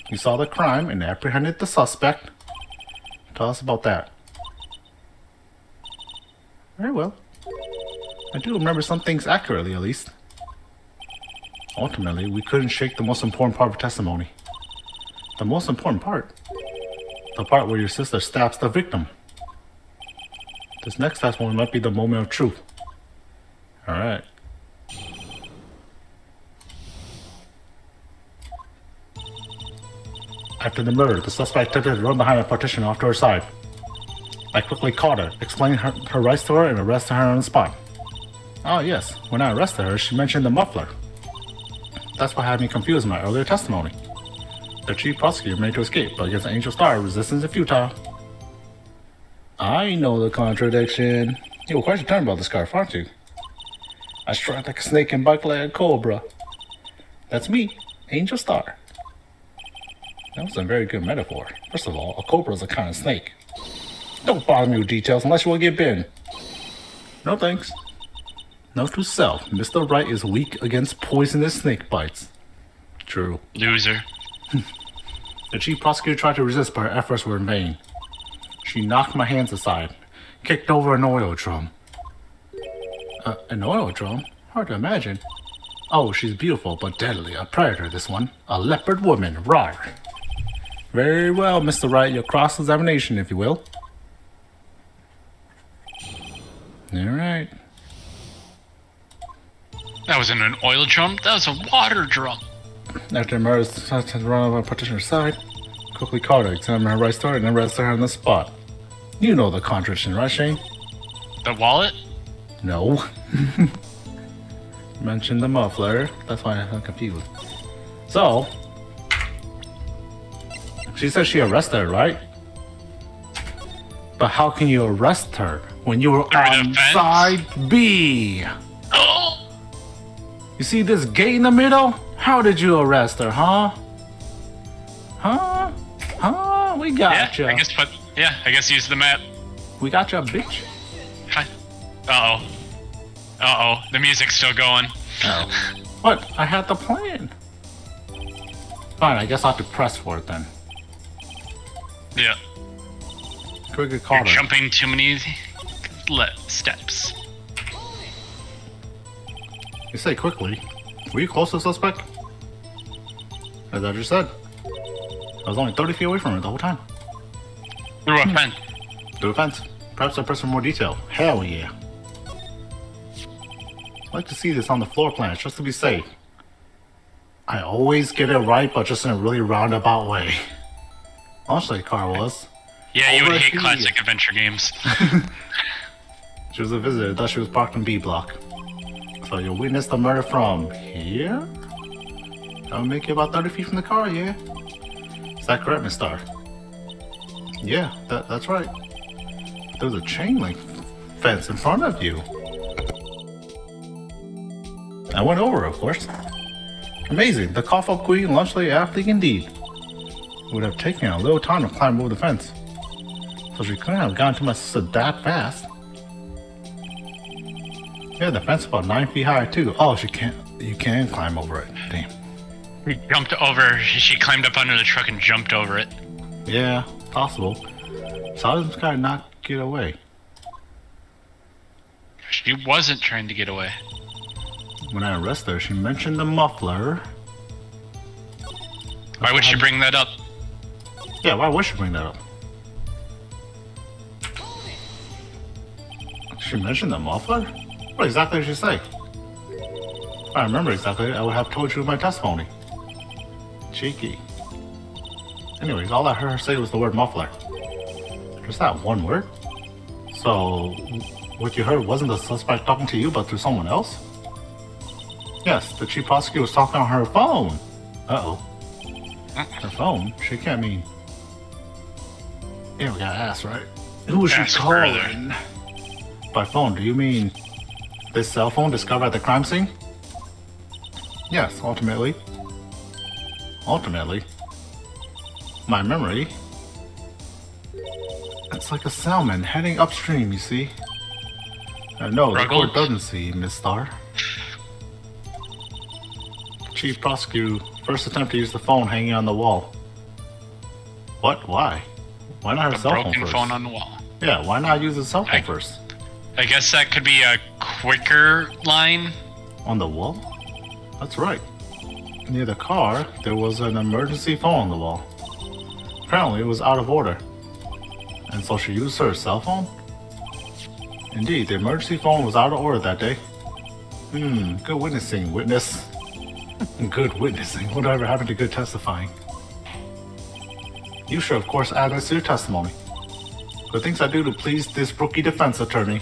You saw the crime and apprehended the suspect. Tell us about that. Very well. I do remember some things accurately, at least. Ultimately, we couldn't shake the most important part of testimony. The most important part? The part where your sister stabs the victim. This next testimony might be the moment of truth. Alright. After the murder, the suspect attempted to run behind a partition off to her side. I quickly caught her, explained her rights to her, and arrested her on the spot. Oh yes, when I arrested her, she mentioned the muffler. That's what had me confused in my earlier testimony. The chief prosecutor made to escape, but against Angel Star, resistance is futile. I know the contradiction. You were quite determined about the scarf, aren't you? I strike like a snake and bite like a cobra. That's me, Angel Star. That was a very good metaphor. First of all, a cobra is a kind of snake. Don't bother me with details unless you want to get bitten. No thanks. Note to self, Mr. Wright is weak against poisonous snake bites. True. Loser. The chief prosecutor tried to resist, but her efforts were in vain. She knocked my hands aside, kicked over an oil drum. An oil drum? Hard to imagine. Oh, she's beautiful, but deadly. A predator, this one. A leopard woman. Rawr. Very well, Mr. Wright. Your cross-examination, if you will. Alright. That wasn't an oil drum, that was a water drum. After the murder, to run over a partitioner's side, quickly caught her, examined her right story, and then arrested her on the spot. You know the contradiction, right, Shane? The wallet? No. Mentioned the muffler. That's why I'm confused. So, she said she arrested her, right? But how can you arrest her when you were on side B? Oh! You see this gate in the middle? How did you arrest her, huh? Huh? Huh? We got ya. I guess use the map. We got ya, bitch. Hi. Uh-oh. Uh-oh. The music's still going. Oh. What? I had the plan. Fine, I guess I'll have to press for it then. Yeah. Quickly You're caught her. jumping too many steps. You say quickly. Were you close to the suspect? As I just said. I was only 30 feet away from her the whole time. Through a fence. Through a fence. Perhaps I'll press for more detail. Hell yeah. I'd like to see this on the floor plans just to be safe. I always get it right, but just in a really roundabout way. Honestly, car was. Yeah, you would hate classic adventure games. She was a visitor, thought she was parked in B block. So you witnessed the murder from here? That'll make you about 30 feet from the car, yeah? Is that correct, Miss Star? Yeah, that's right. There's a chain link fence in front of you. I went over, of course. Amazing, the cough up queen, lunch lady athlete indeed. It would have taken a little time to climb over the fence. So she couldn't have gotten to my sister that fast. Yeah, the fence is about 9 feet high too. Oh, you can climb over it. Damn. She jumped over, she climbed up under the truck and jumped over it. Yeah, possible. So how does this guy not get away? She wasn't trying to get away. When I arrested her, she mentioned the muffler. Why would she bring that up? Yeah, why would she bring that up? She mentioned the muffler? What exactly did she say? If I remember exactly, I would have told you in my testimony. Cheeky. Anyways, all I heard her say was the word muffler. Just that one word? So, what you heard wasn't the suspect talking to you, but through someone else? Yes, the chief prosecutor was talking on her phone. Uh-oh. Her phone? She can't mean... Yeah, we gotta ask, right? Who was she Ask calling? further. By phone, do you mean this cell phone discovered at the crime scene? Yes, ultimately. Ultimately? My memory? It's like a salmon heading upstream, you see? No, the court doesn't see, Miss Starr. Chief prosecutor first attempt to use the phone hanging on the wall. What? Why? Why not her cell phone Broken first? phone on the wall. Yeah, why not use the cell phone first? I guess that could be a quicker line. On the wall? That's right. Near the car, there was an emergency phone on the wall. Apparently, it was out of order. And so she used her cell phone? Indeed, the emergency phone was out of order that day. Good witnessing, witness. Good witnessing. Whatever happened to good testifying? You should, of course, add this to your testimony. The things I do to please this rookie defense attorney.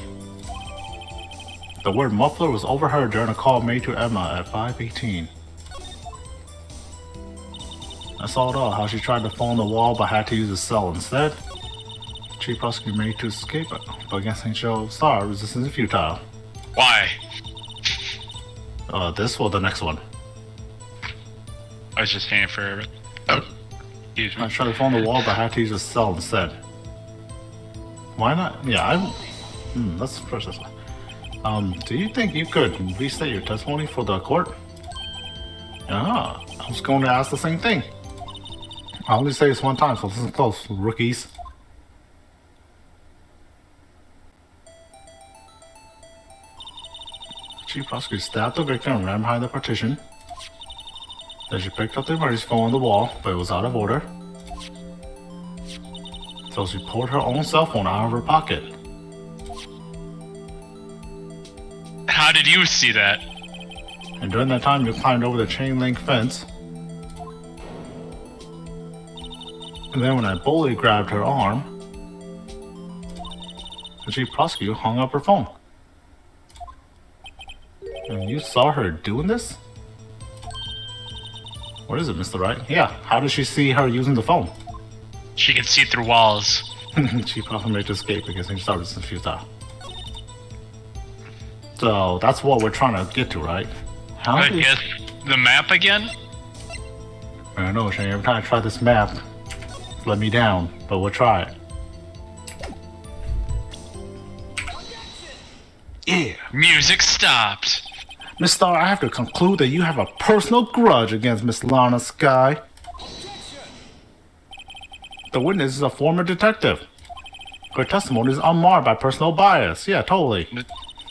The word muffler was overheard during a call made to Emma at 5:18. I saw it all, how she tried to phone the wall but had to use a cell instead. Chief prosecutor made to escape it, but against St. Joe Star, resistance is futile. Why? This or the next one? I was just standing for... Oh. Excuse me. I tried to phone the wall but had to use a cell instead. Why not? Yeah, let's push this one. Do you think you could restate your testimony for the court? I was going to ask the same thing. I only say this one time, so listen close, rookies. Chief prosecutor stabbed the victim and ran behind the partition. Then she picked up the emergency phone on the wall, but it was out of order. So she pulled her own cell phone out of her pocket. How did you see that? And during that time, you climbed over the chain link fence. And then when I boldly grabbed her arm, the chief prosecutor hung up her phone. And you saw her doing this? What is it, Mr. Wright? Yeah, how did she see her using the phone? She could see through walls. She probably made to escape because she started since futile. So that's what we're trying to get to, right? I guess the map again? I don't know, Shane. Every time I try this map, it's let me down, but we'll try it. Yeah. Music stopped. Miss Starr, I have to conclude that you have a personal grudge against Miss Lana Sky. The witness is a former detective. Her testimony is unmarred by personal bias. Yeah, totally.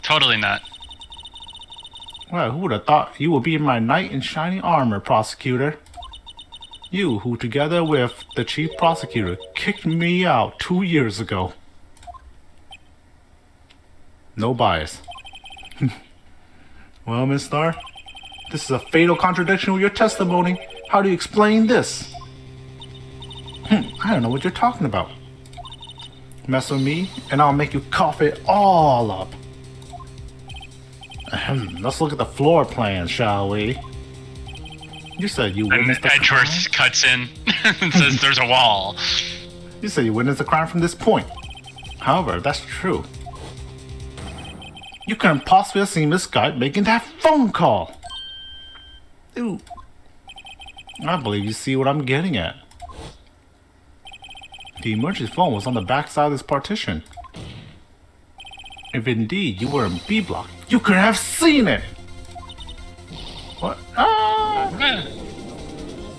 Totally not. Well, who would have thought you would be my knight in shining armor, prosecutor? You, who together with the chief prosecutor, kicked me out 2 years ago. No bias. Well, Miss Starr, this is a fatal contradiction with your testimony. How do you explain this? I don't know what you're talking about. Mess with me, and I'll make you cough it all up. Let's look at the floor plan, shall we? You said you And witnessed the crime. Edgeworth cuts in and says there's a wall. You said you witnessed the crime from this point. However, if that's true, you couldn't possibly have seen Miss Scott making that phone call. Ooh. I believe you see what I'm getting at. The emergency phone was on the back side of this partition. If indeed you were in B block, you could have seen it! What?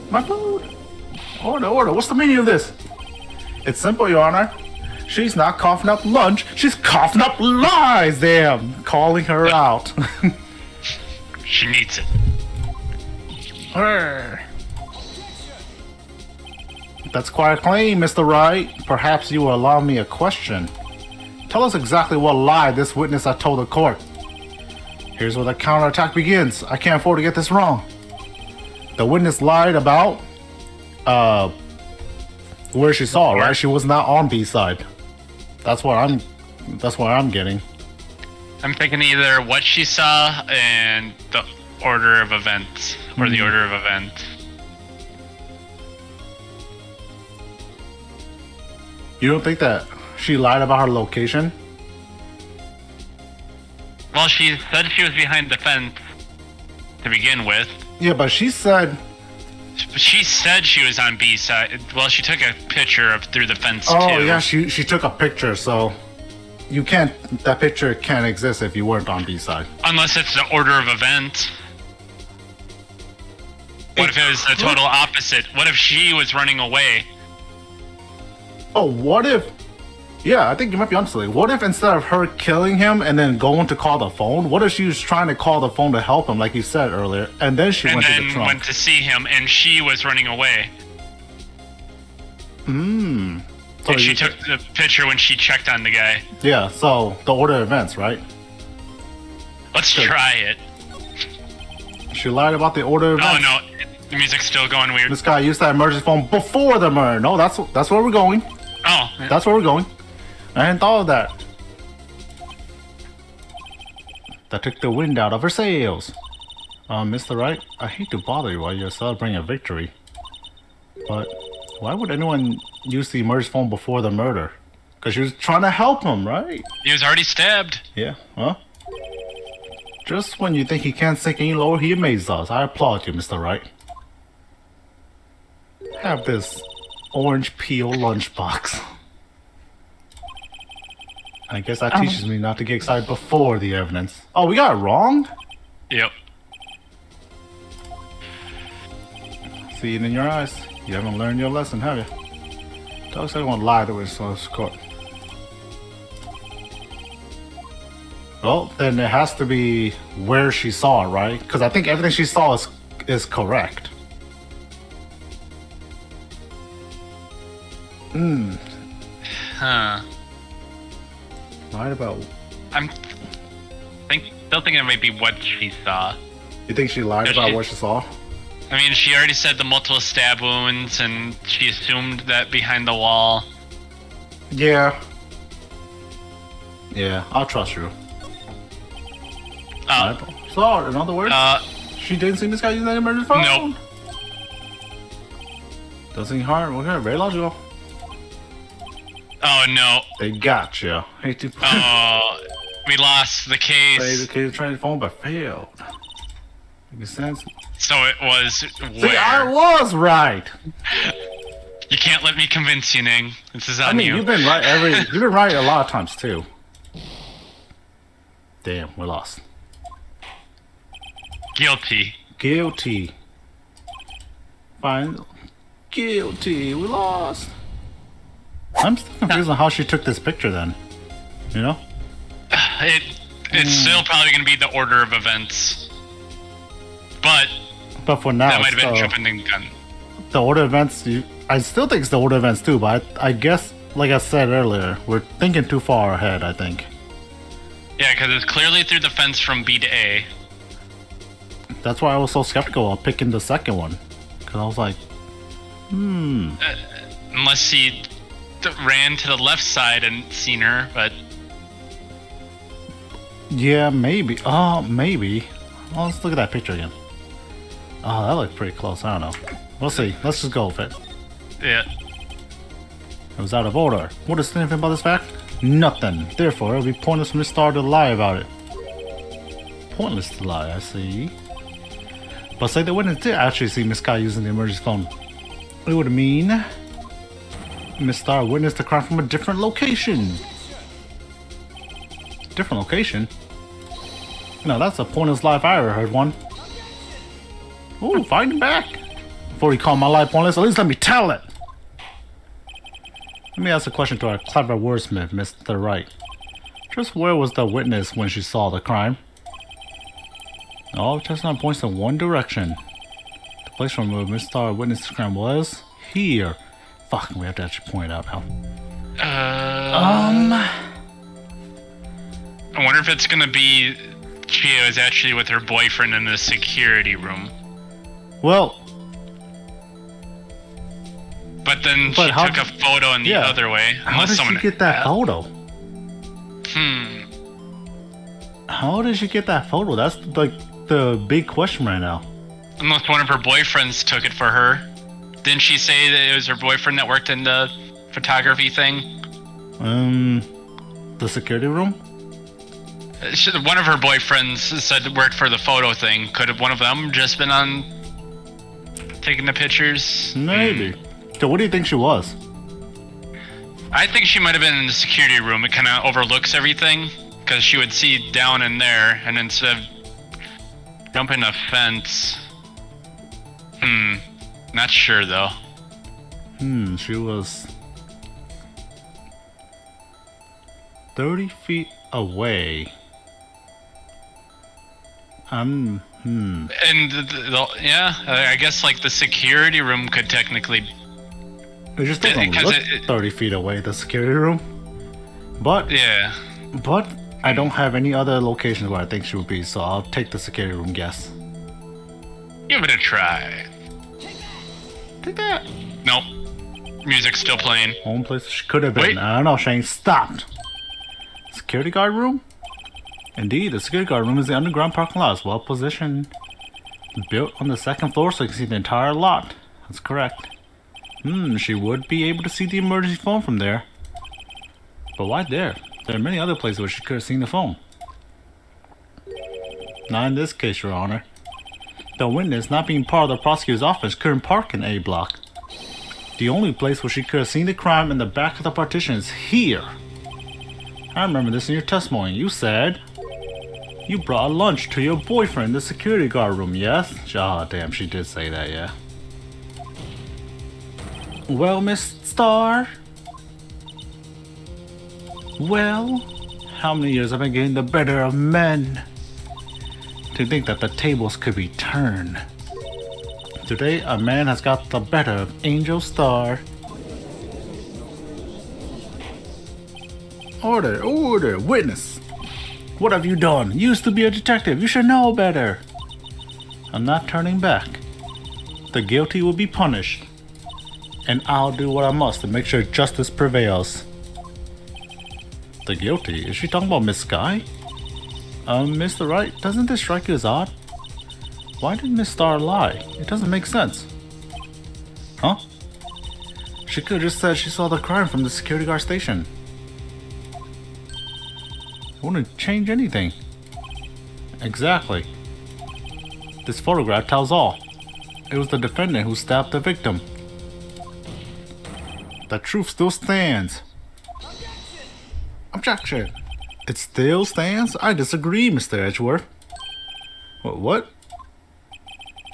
My food! Order, what's the meaning of this? It's simple, Your Honor. She's not coughing up lunch, she's coughing up lies! Damn, calling her out. She needs it. That's quite a claim, Mr. Wright. Perhaps you will allow me a question. Tell us exactly what lie this witness has told the court. Here's where the counterattack begins. I can't afford to get this wrong. The witness lied about, where she saw, right? She was not on B side. That's what I'm getting. I'm thinking either what she saw and the order of events, or the order of events. You don't think that she lied about her location? Well, she said she was behind the fence to begin with. Yeah, but she said. She said she was on B side. Well, she took a picture of through the fence too. Oh yeah, she took a picture, so you can't. That picture can't exist if you weren't on B side. Unless it's the order of events. What if it was the total opposite? What if she was running away? Oh, what if? Yeah, I think you might be onto something. What if instead of her killing him and then going to call the phone, what if she was trying to call the phone to help him, like you said earlier, and then she went to the trunk? Went to see him, and she was running away. So and she took the picture when she checked on the guy. Yeah, so the order of events, right? Let's try it. She lied about the order of events. Oh no, the music's still going weird. This guy used that emergency phone before the murder. No, that's where we're going. Oh. That's where we're going. I hadn't thought of that. That took the wind out of her sails. Mr. Wright, I hate to bother you while you're celebrating a victory. But why would anyone use the emergency phone before the murder? Because she was trying to help him, right? He was already stabbed. Yeah, well. Just when you think he can't sink any lower, he amazes us. I applaud you, Mr. Wright. Have this orange peel lunchbox. I guess that teaches me not to get excited before the evidence. Oh, we got it wrong? Yep. See it in your eyes. You haven't learned your lesson, have you? Dogs everyone lie to us, so it's court. Well, then it has to be where she saw it, right? Because I think everything she saw is correct. Huh. Lied about. I'm still thinking it might be what she saw. You think she lied about what she saw? I mean, she already said the multiple stab wounds, and she assumed that behind the wall. Yeah. Yeah, I'll trust you. So, in other words, she didn't see this guy using that emergency phone? Nope. Doesn't seem hard. Okay, very logical. Oh no. They got you. Hate to. Oh, we lost the case. Say the kid tried to phone but failed. Makes sense. So it was where? See, I was right. You can't let me convince you, Neng. This is on you. You've been right you've been right a lot of times too. Damn, we lost. Guilty. Guilty. Fine. Guilty. We lost. I'm still confused on how she took this picture then. You know? It's still probably going to be the order of events. But for now, that might have been jumping the gun. The order of events, I still think it's the order of events too, but I guess, like I said earlier, we're thinking too far ahead, I think. Yeah, because it's clearly through the fence from B to A. That's why I was so skeptical of picking the second one. Because I was like, Unless he ran to the left side and seen her, but... Yeah, maybe. Oh, maybe. Well, let's look at that picture again. Oh, that looked pretty close. I don't know. We'll see. Let's just go with it. Yeah. It was out of order. What is significant about this fact? Nothing. Therefore, it would be pointless for Miss Starr to lie about it. Pointless to lie, I see. But say the witness did actually see Miss Scott using the emergency phone. It would mean Miss Starr witnessed the crime from a different location. Different location? No, that's the pointless lie if I ever heard one. Ooh, fighting back. Before you call my lie pointless, at least let me tell it. Let me ask a question to our clever wordsmith, Mr. Wright. Just where was the witness when she saw the crime? All chestnut points in one direction. The place from where Miss Starr witnessed the crime was here. Fuck, we have to actually point it out now. I wonder if it's gonna be Chia is actually with her boyfriend in the security room. Well, But then But she how took a photo in the yeah. other way. How did she get that photo? How did she get that photo? That's like the big question right now. Unless one of her boyfriends took it for her. Didn't she say that it was her boyfriend that worked in the photography thing? The security room? One of her boyfriends said worked for the photo thing. Could have one of them just been on taking the pictures? Maybe. So what do you think she was? I think she might have been in the security room. It kind of overlooks everything because she would see down in there, and instead of jumping a fence. Not sure though. She was 30 feet away. And yeah, I guess like the security room could technically. It just doesn't look 30 feet away, the security room. But yeah. But I don't have any other locations where I think she would be, so I'll take the security room guess. Give it a try. Take that. Nope. Music's still playing. Home place she could have been. Wait. I don't know, Shane. Stopped. Security guard room? Indeed, the security guard room is the underground parking lot. It's well positioned. Built on the second floor so you can see the entire lot. That's correct. She would be able to see the emergency phone from there. But why there? There are many other places where she could have seen the phone. Not in this case, Your Honor. The witness, not being part of the prosecutor's office, couldn't park in A block. The only place where she could have seen the crime in the back of the partition is here. I remember this in your testimony. You said you brought lunch to your boyfriend in the security guard room, yes? Ah, damn, she did say that, yeah. Well, Miss Starr? Well, how many years have I been getting the better of men? To think that the tables could be turned. Today, a man has got the better of Angel Starr. Order, order, witness. What have you done? You used to be a detective. You should know better. I'm not turning back. The guilty will be punished. And I'll do what I must to make sure justice prevails. The guilty? Is she talking about Miss Sky? Mr. Wright, doesn't this strike you as odd? Why did Miss Starr lie? It doesn't make sense. Huh? She could have just said she saw the crime from the security guard station. It wouldn't change anything. Exactly. This photograph tells all. It was the defendant who stabbed the victim. The truth still stands. Objection! It still stands? I disagree, Mr. Edgeworth. What?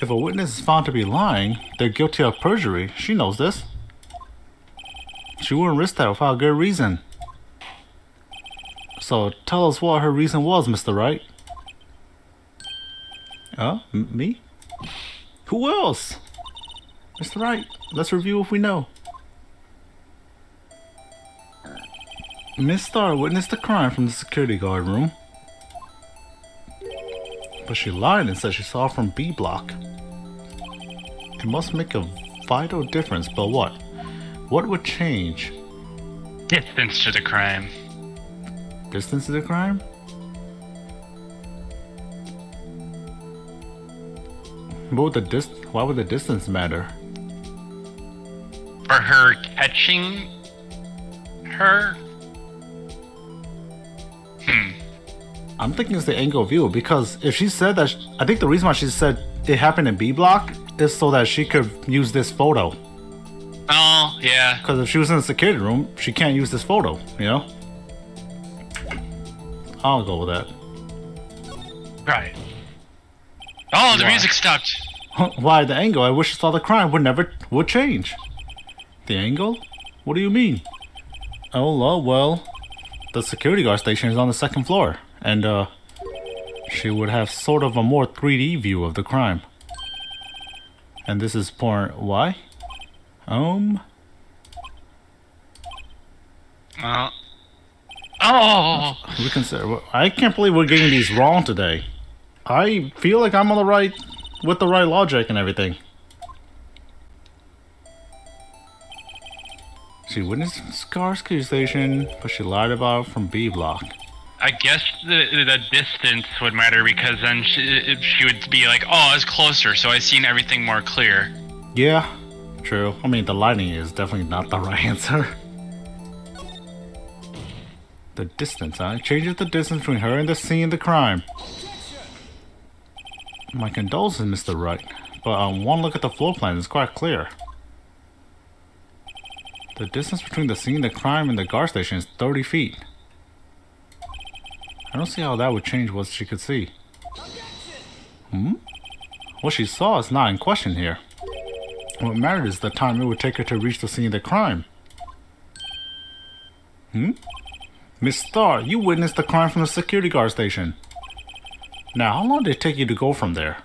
If a witness is found to be lying, they're guilty of perjury. She knows this. She wouldn't risk that without a good reason. So tell us what her reason was, Mr. Wright. Me? Who else? Mr. Wright, let's review what we know. Miss Starr witnessed the crime from the security guard room. But she lied and said she saw it from B block. It must make a vital difference, but what? What would change? Distance to the crime. Distance to the crime? Why would the distance matter? For her catching her? I'm thinking it's the angle of view, because if she said that, I think the reason why she said it happened in B block is so that she could use this photo. Oh, yeah. Because if she was in the security room, she can't use this photo, you know? I'll go with that. Right. Oh, the Why? music stopped. Why the angle? I wish I saw the crime would change. The angle? What do you mean? Oh, well, the security guard station is on the second floor, and she would have sort of a more 3D view of the crime. And this is why? Oh. I can't believe we're getting these wrong today. I feel like I'm on with the right logic and everything. She witnessed Scar's accusation, but she lied about it from B block. I guess the distance would matter because then she would be like, oh, I was closer, so I seen everything more clear. Yeah, true. I mean, the lighting is definitely not the right answer. The distance, huh? It changes the distance between her and the scene of the crime. My condolences, Mr. Wright, but one look at the floor plan is quite clear. The distance between the scene of the crime and the guard station is 30 feet. I don't see how that would change what she could see. What she saw is not in question here. What mattered is the time it would take her to reach the scene of the crime. Miss Starr, you witnessed the crime from the security guard station. Now, how long did it take you to go from there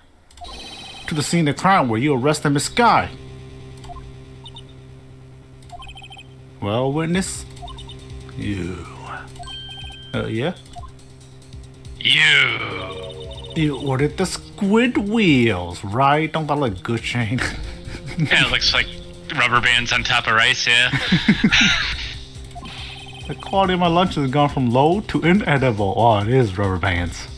to the scene of the crime where you arrested Miss Sky? Well, witness? You. Yeah? You ordered the squid wheels, right? Don't that look good, Shane? Yeah, it looks like rubber bands on top of rice, yeah. The quality of my lunch has gone from low to inedible. Oh, it is rubber bands.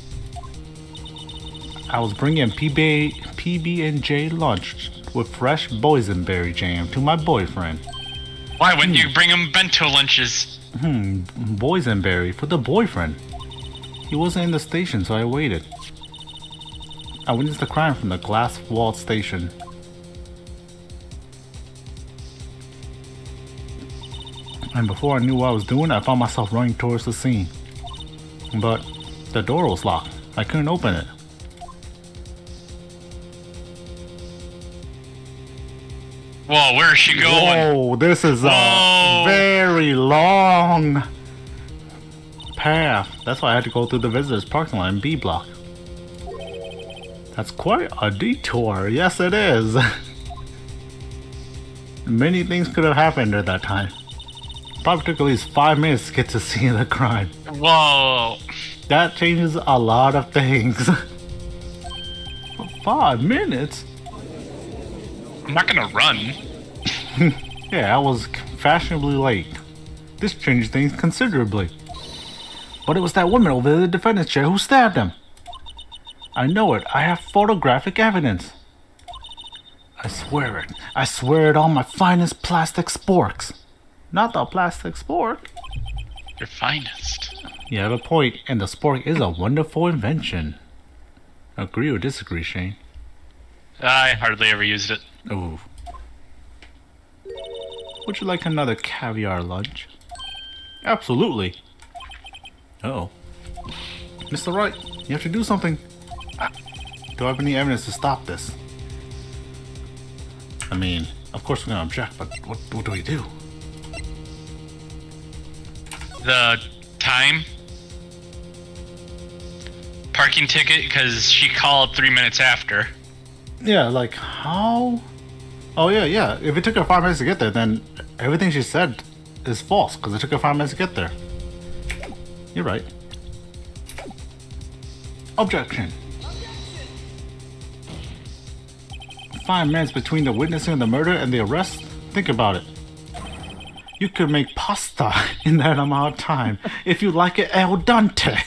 I was bringing PB&J lunch with fresh boysenberry jam to my boyfriend. Why wouldn't you bring him bento lunches? Boysenberry for the boyfriend. He wasn't in the station, so I waited. I witnessed the crime from the glass-walled station. And before I knew what I was doing, I found myself running towards the scene. But the door was locked. I couldn't open it. Whoa, where is she going? Whoa, this is a very long path. That's why I had to go through the visitors parking lot in B block. That's quite a detour. Yes, it is. Many things could have happened at that time. Probably took at least 5 minutes to get to see the crime. Whoa. That changes a lot of things. 5 minutes? I'm not gonna run. Yeah, I was fashionably late. This changed things considerably. But it was that woman over the defendant's chair who stabbed him. I know it. I have photographic evidence. I swear it. I swear it on my finest plastic sporks. Not the plastic spork. Your finest. You have a point, and the spork is a wonderful invention. Agree or disagree, Shane? I hardly ever used it. Ooh. Would you like another caviar lunch? Absolutely. Uh-oh. Mr. Wright, you have to do something. Do I have any evidence to stop this? I mean, of course we're gonna object, but what do we do? The time? Parking ticket, because she called 3 minutes after. Yeah, like, how? Oh, yeah. If it took her 5 minutes to get there, then everything she said is false, because it took her 5 minutes to get there. You're right. Objection. 5 minutes between the witnessing of the murder and the arrest? Think about it. You could make pasta in that amount of time if you like it al dente.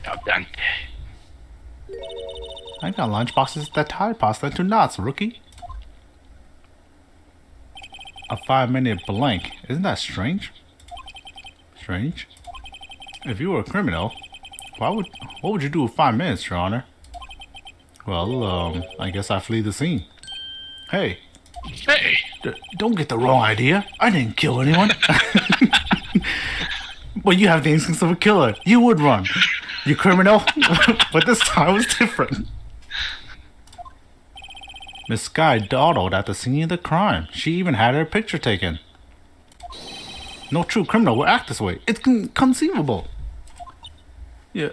Al dente. I got lunchboxes that tie pasta into knots, rookie. A 5-minute blank. Isn't that strange? Strange? If you were a criminal, what would you do with 5 minutes, Your Honor? Well, I guess I flee the scene. Hey. Hey. Don't get the wrong idea. I didn't kill anyone. But you have the instincts of a killer. You would run. You criminal. But this time was different. Miss Sky dawdled at the scene of the crime. She even had her picture taken. No true criminal would act this way. It's inconceivable. Yeah.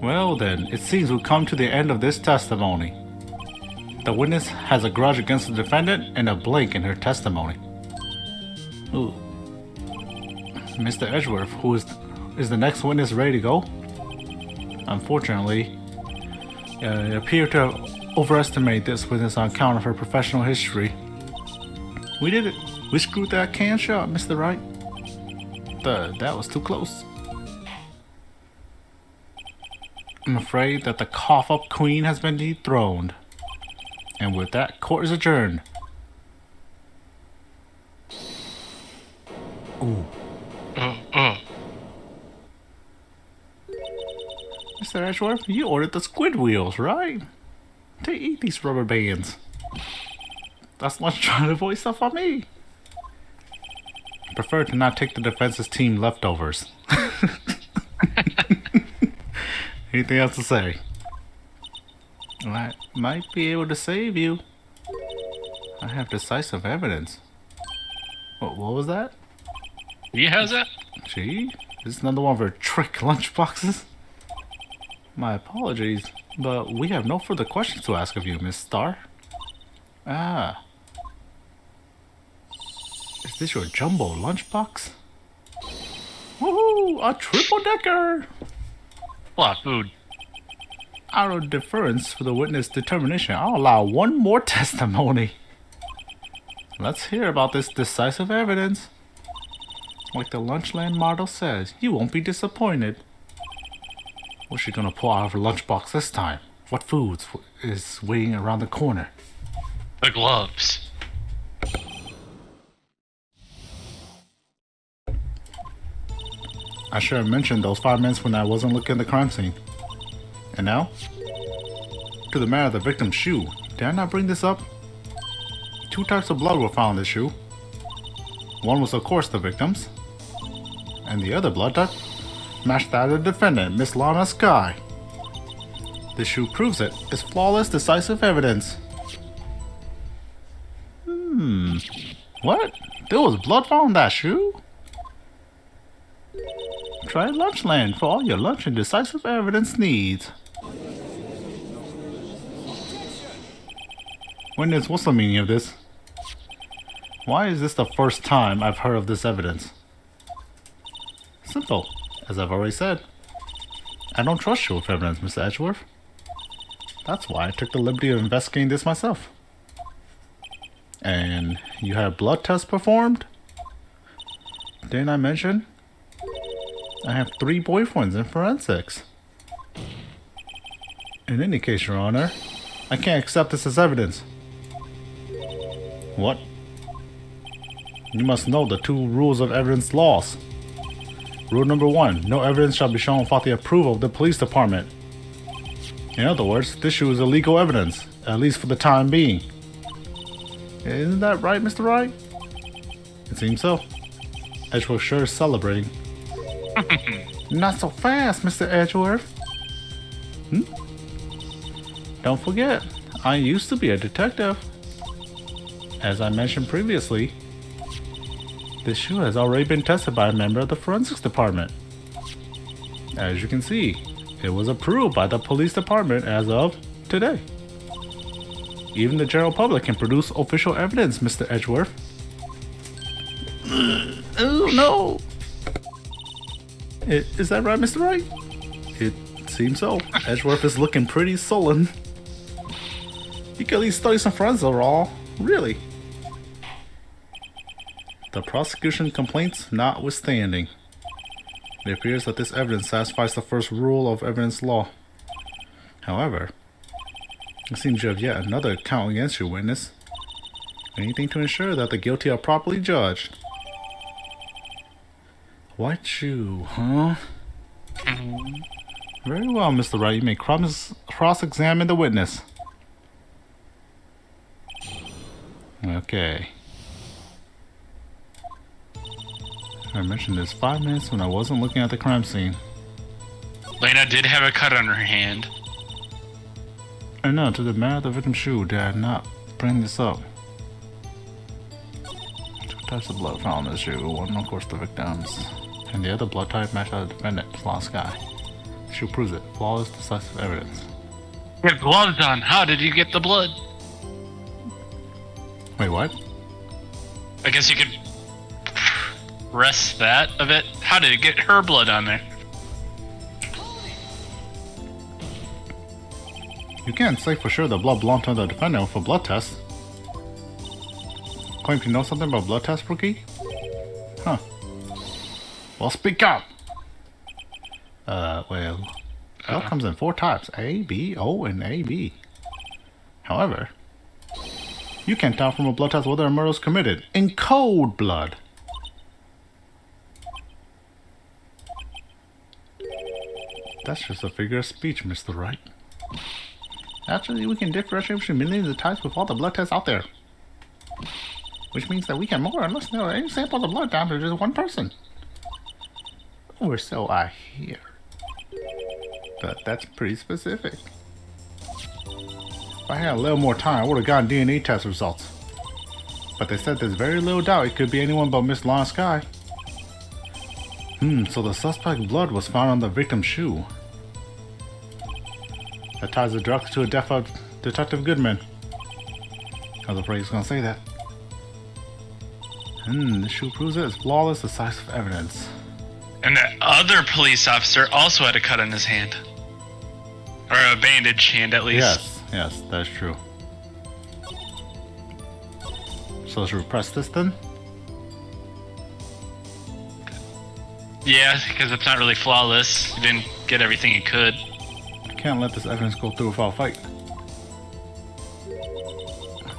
Well then, it seems we've come to the end of this testimony. The witness has a grudge against the defendant and a blank in her testimony. Ooh. Mr. Edgeworth, who is the next witness ready to go? Unfortunately, it appeared to have overestimate this witness on account of her professional history. We did it. We screwed that can shot, Mr. Wright. That was too close. I'm afraid that the cough-up queen has been dethroned. And with that, court is adjourned. Ooh. Mr. Edgeworth, you ordered the squid wheels, right? To eat these rubber bands. That's lunch trying to avoid stuff on me. I prefer to not take the defense's team leftovers. Anything else to say? I might be able to save you. I have decisive evidence. What was that? He has that? Gee, this is another one of her trick lunchboxes. My apologies, but we have no further questions to ask of you, Miss Starr. Ah. Is this your jumbo lunchbox? Woohoo! A triple-decker! A lot of food. Out of deference for the witness' determination, I'll allow one more testimony. Let's hear about this decisive evidence. Like the Lunchland motto says, you won't be disappointed. What's she gonna pull out of her lunchbox this time? What foods is waiting around the corner? The gloves. I should have mentioned those 5 minutes when I wasn't looking at the crime scene. And now? To the matter of the victim's shoe. Did I not bring this up? 2 types of blood were found in this shoe. One was of course the victim's. And the other blood type matched that of the defendant, Miss Lana Sky. This shoe proves it. It's flawless, decisive evidence. What? There was blood found in that shoe? Try Lunchland for all your lunch and decisive evidence needs. Witness, what's the meaning of this? Why is this the first time I've heard of this evidence? Simple, as I've already said. I don't trust you with evidence, Mr. Edgeworth. That's why I took the liberty of investigating this myself. And you had blood tests performed? Didn't I mention? I have 3 boyfriends in forensics. In any case, Your Honor, I can't accept this as evidence. What? You must know the 2 rules of evidence laws. Rule number 1, no evidence shall be shown without the approval of the police department. In other words, this shoe is illegal evidence, at least for the time being. Isn't that right, Mr. Wright? It seems so. Edgeworth sure is celebrating. Not so fast, Mr. Edgeworth. Don't forget, I used to be a detective. As I mentioned previously, this shoe has already been tested by a member of the forensics department. As you can see, it was approved by the police department as of today. Even the general public can produce official evidence, Mr. Edgeworth. Oh no! Is that right, Mr. Wright? It seems so. Edgeworth is looking pretty sullen. You can at least study some forensics overall. Really? The prosecution complaints notwithstanding, it appears that this evidence satisfies the first rule of evidence law. However, it seems you have yet another count against you, witness. Anything to ensure that the guilty are properly judged. White shoe, huh? Very well, Mr. Wright. You may cross-examine the witness. Okay. I mentioned this 5 minutes when I wasn't looking at the crime scene. Lena did have a cut on her hand. I know, to the matter of the victim's shoe, did I not bring this up? 2 types of blood found in the shoe. One, of course, the victim's. And the other blood type matched out the defendant, Lana Sky. The shoe proves it. Flawless, decisive evidence. You have gloves on. How did you get the blood? Wait, what? I guess you could rest that of it. How did it get her blood on there? You can't say for sure the blood belonged to the defendant for blood test. Claim you know something about blood test, rookie? Huh. Well, speak up! Well... Blood comes in 4 types. A, B, O, and AB. However, you can't tell from a blood test whether a murder was committed in cold blood. That's just a figure of speech, Mr. Wright. Actually, we can differentiate between millions of types with all the blood tests out there. Which means that we can more or less narrow any sample of blood down to just one person. Or so I hear. But that's pretty specific. If I had a little more time, I would have gotten DNA test results. But they said there's very little doubt it could be anyone but Miss Lon Sky. So the suspect's blood was found on the victim's shoe. That ties the drugs to a death of Detective Goodman. I was afraid he was going to say that. The shoe proves it. It's flawless, decisive evidence. And that other police officer also had a cut on his hand. Or a bandaged hand, at least. Yes, that's true. So should we press this then? Yeah, because it's not really flawless. He didn't get everything he could. I can't let this evidence go through without a fight.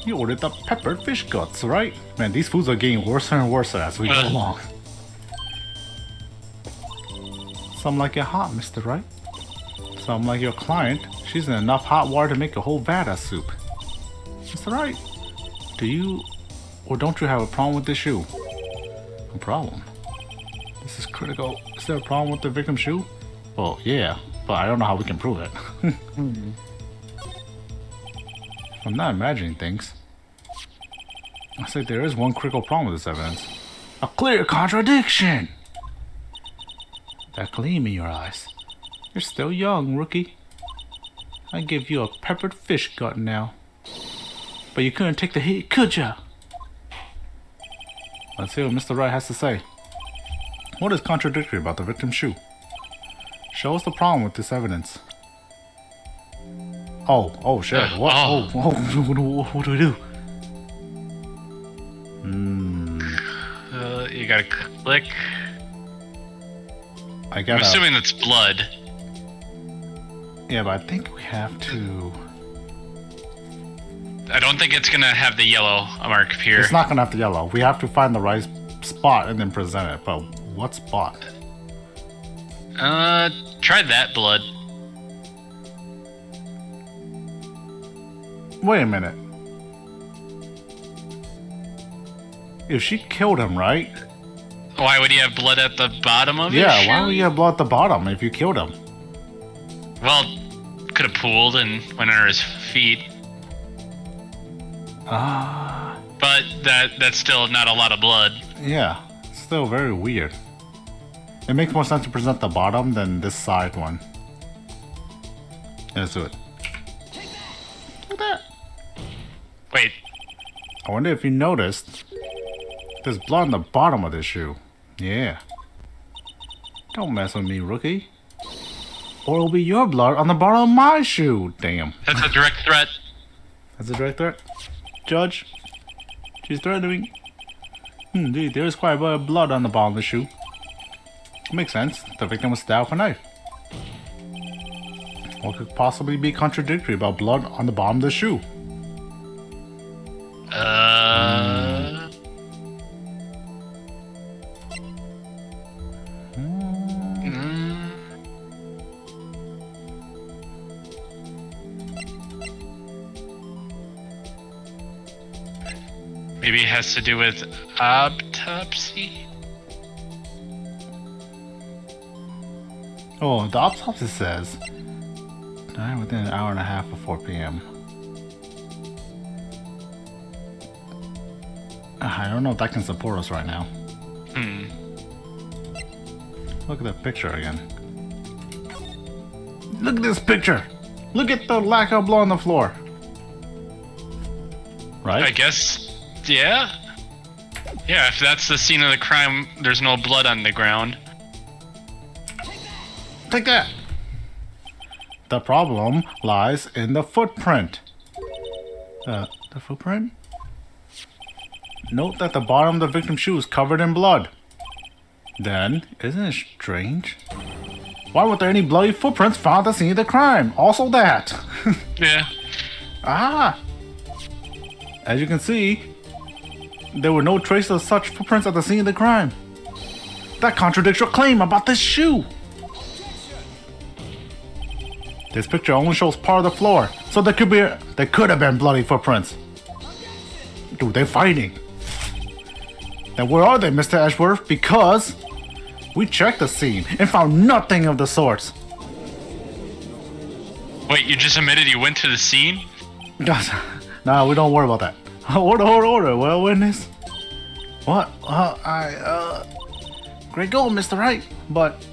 You ordered the peppered fish guts, right? Man, these foods are getting worse and worse as we go along. Some like it hot, Mr. Wright. Some like your client. She's in enough hot water to make a whole vat of soup. Mr. Wright, do you or don't you have a problem with this shoe? A problem? This is critical. Is there a problem with the victim's shoe? Well, yeah, but I don't know how we can prove it. I'm not imagining things. I say there is one critical problem with this evidence. A clear contradiction! That gleam in your eyes. You're still young, rookie. I give you a peppered fish gut now. But you couldn't take the heat, could ya? Let's hear what Mr. Wright has to say. What is contradictory about the victim's shoe? Show us the problem with this evidence. Oh shit. What? What do we do? You gotta click. I'm assuming that's blood. Yeah, but I think we have to... I don't think it's gonna have the yellow mark appear. It's not gonna have the yellow. We have to find the right spot and then present it. But what spot? Try that blood. Wait a minute. If she killed him, right? Why would he have blood at the bottom of it? Yeah, why would he have blood at the bottom if you killed him? Well, could have pooled and went under his feet. But that's still not a lot of blood. Yeah, it's still very weird. It makes more sense to present the bottom than this side one. Let's do it. Look at that. Wait. I wonder if you noticed there's blood on the bottom of this shoe. Yeah. Don't mess with me, rookie. Or it'll be your blood on the bottom of my shoe. Damn. That's a direct threat. That's a direct threat? Judge? She's threatening. Indeed, there is quite a bit of blood on the bottom of the shoe. Makes sense. The victim was stabbed with a knife. What could possibly be contradictory about blood on the bottom of the shoe? Maybe it has to do with autopsy? Oh, the autopsy says died within an hour and a half of 4 p.m. I don't know if that can support us right now. Look at that picture again. Look at this picture! Look at the lack of blood on the floor. Right? I guess, yeah. Yeah, if that's the scene of the crime, there's no blood on the ground. Take that! The problem lies in the footprint. The footprint? Note that the bottom of the victim's shoe is covered in blood. Then, isn't it strange? Why weren't there any bloody footprints found at the scene of the crime? Also that. Yeah. As you can see, there were no traces of such footprints at the scene of the crime. That contradicts your claim about this shoe. This picture only shows part of the floor, so there could have been bloody footprints. Dude, they're fighting. Then where are they, Mr. Edgeworth? Because we checked the scene and found nothing of the sorts. Wait, you just admitted you went to the scene? Nah, we don't worry about that. Order. Well, witness. What? Great goal, Mr. Wright. But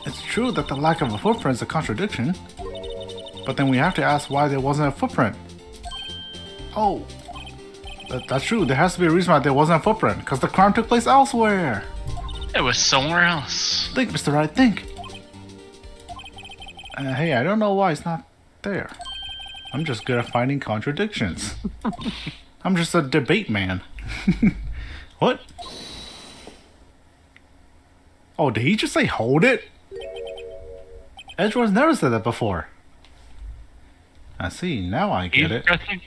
it's true that the lack of a footprint is a contradiction. But then we have to ask why there wasn't a footprint. Oh, that's true. There has to be a reason why there wasn't a footprint. Because the crime took place elsewhere. It was somewhere else. Think, Mr. Wright, think. Hey, I don't know why it's not there. I'm just good at finding contradictions. I'm just a debate man. What? Oh, did he just say hold it? Edgeworth's never said that before. I see, now I get it. Pressing?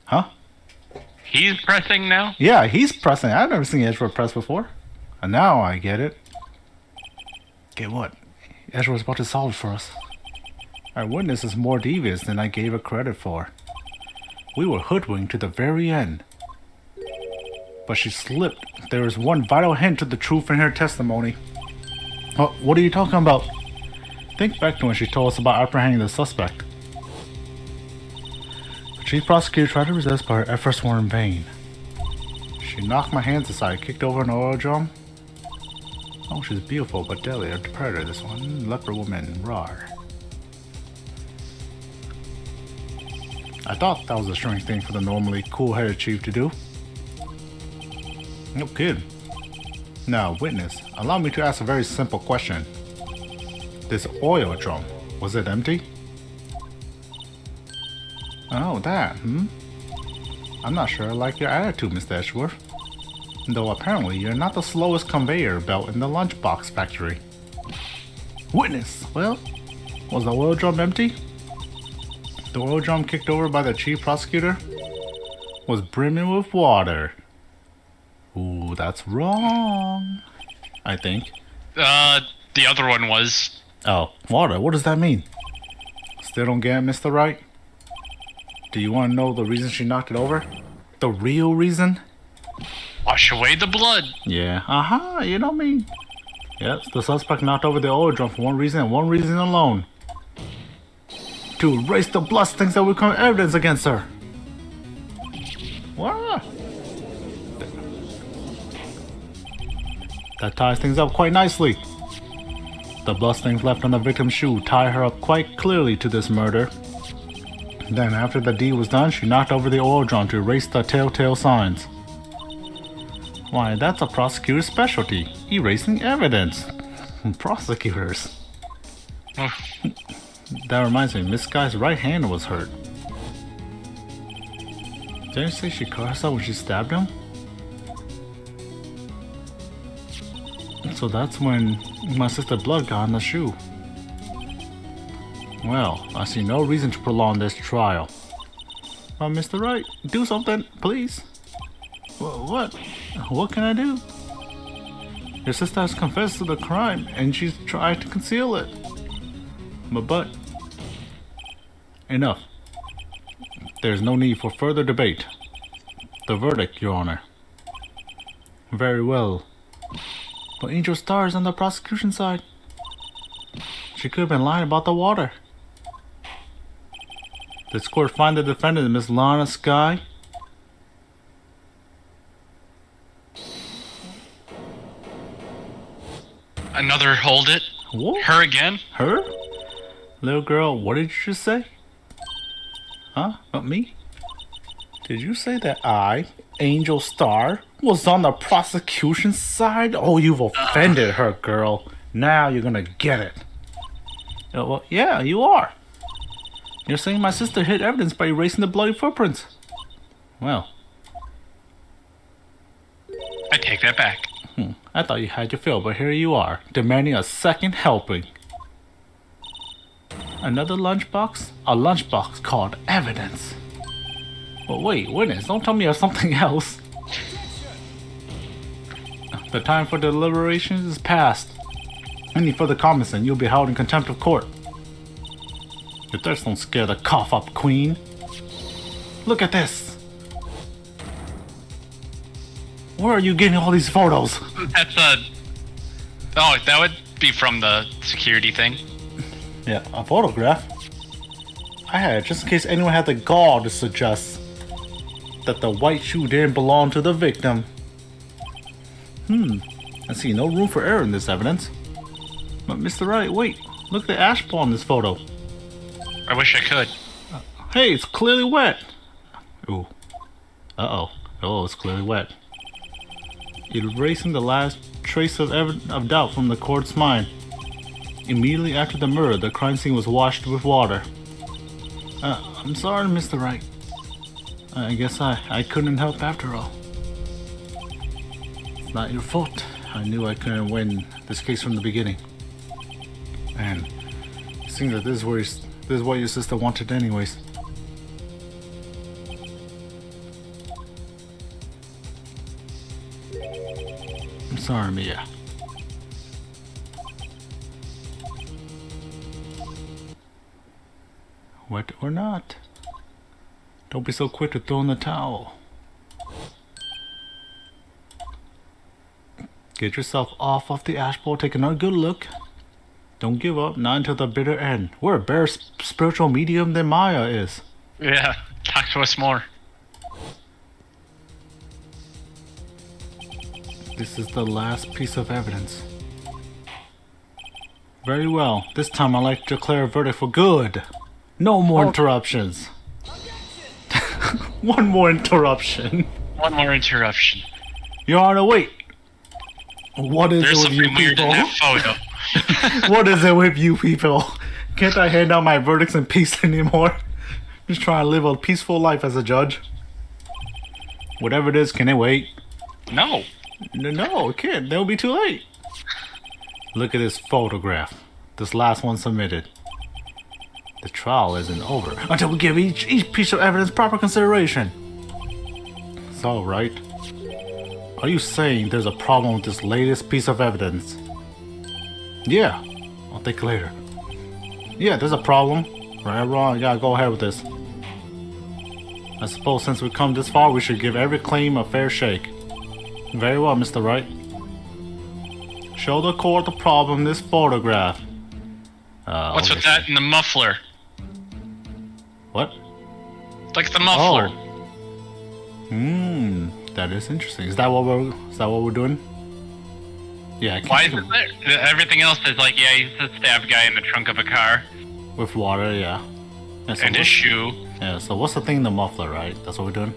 Huh? He's pressing now? Yeah, he's pressing. I've never seen Edgeworth press before. And now I get it. Get what? Edgeworth's about to solve it for us. Our witness is more devious than I gave her credit for. We were hoodwinked to the very end. But she slipped. There is one vital hint to the truth in her testimony. Oh, what are you talking about? Think back to when she told us about apprehending the suspect. The chief prosecutor tried to resist, but her efforts were in vain. She knocked my hands aside, kicked over an oil drum. Oh, she's beautiful, but deadly. A predator, this one. Leper woman. Rawr. I thought that was a strange thing for the normally cool-headed chief to do. No kid. Now, witness, allow me to ask a very simple question. This oil drum, was it empty? Oh, that, I'm not sure I like your attitude, Mr. Edgeworth. Though apparently you're not the slowest conveyor belt in the lunchbox factory. Witness, well, was the oil drum empty? The oil drum kicked over by the chief prosecutor was brimming with water. Ooh, that's wrong. I think. The other one was. Oh, water. What does that mean? Still don't get it, Mr. Wright? Do you want to know the reason she knocked it over? The real reason? Wash away the blood. Yeah, you know me. Yes, the suspect knocked over the oil drum for one reason and one reason alone. To erase the bloodstains that would become evidence against her. What? That ties things up quite nicely. The bloodstains left on the victim's shoe tie her up quite clearly to this murder. Then, after the deed was done, she knocked over the oil drum to erase the telltale signs. Why, that's a prosecutor's specialty, erasing evidence. Prosecutors. That reminds me, Miss Guy's right hand was hurt. Didn't you say she cut herself when she stabbed him? So that's when my sister blood got on the shoe. Well, I see no reason to prolong this trial. Mr. Wright, do something, please. What? What can I do? Your sister has confessed to the crime, and she's tried to conceal it. But... Enough. There's no need for further debate. The verdict, Your Honor. Very well. But Angel Star is on the prosecution side. She could have been lying about the water. This court find the defendant, Miss Lana Sky. Another hold it. What? Her again? Her? Little girl, what did you just say? Huh? Not me? Did you say that I, Angel Star, was on the prosecution side? Oh, you've offended her, girl. Now you're gonna get it. Well, yeah, you are. You're saying my sister hid evidence by erasing the bloody footprints? Well, I take that back. I thought you had your fill, but here you are, demanding a second helping. Another lunchbox? A lunchbox called evidence. But wait, witness, don't tell me of something else. The time for deliberations is past. Any further comments and you'll be held in contempt of court. Your thirst don't scare the cough up, queen. Look at this. Where are you getting all these photos? That's Oh, that would be from the security thing. Yeah, a photograph? I had it just in case anyone had the gall to suggest that the white shoe didn't belong to the victim. I see no room for error in this evidence. But Mr. Wright, wait, look at the ash ball in this photo. I wish I could. Hey, it's clearly wet. Ooh. Uh-oh. Oh, it's clearly wet. Erasing the last trace of doubt from the court's mind. Immediately after the murder, the crime scene was washed with water. I'm sorry, Mr. Wright. I guess I couldn't help after all. It's not your fault. I knew I couldn't win this case from the beginning. And it seems that this is what your sister wanted anyways. I'm sorry, Mia. Wet or not, don't be so quick to throw in the towel. Get yourself off of the ash bowl, take another good look. Don't give up, not until the bitter end. We're a better spiritual medium than Maya is. Yeah, talk to us more. This is the last piece of evidence. Very well, this time I'd like to declare a verdict for good. No more interruptions. One more interruption. One more interruption. Your Honor, wait. What is There's it with you something weird in people? that photo. What is it with you people? Can't I hand out my verdicts in peace anymore? Just trying to live a peaceful life as a judge. Whatever it is, can it wait? No. No, it can't. They'll be too late. Look at this photograph. This last one submitted. The trial isn't over until we give each piece of evidence proper consideration. So, Wright, are you saying there's a problem with this latest piece of evidence? Yeah, I'll think later. Yeah, there's a problem. Right or wrong, I gotta go ahead with this. I suppose since we've come this far, we should give every claim a fair shake. Very well, Mr. Wright. Show the court the problem in this photograph. What's with that in the muffler? What? Like the muffler. That is interesting. Is that what we're doing? Yeah. I can't Why is think it there? Everything else is like, yeah, he's a stabbed guy in the trunk of a car. with water, yeah. So And his shoe. Yeah. So what's the thing in the muffler, right? That's what we're doing.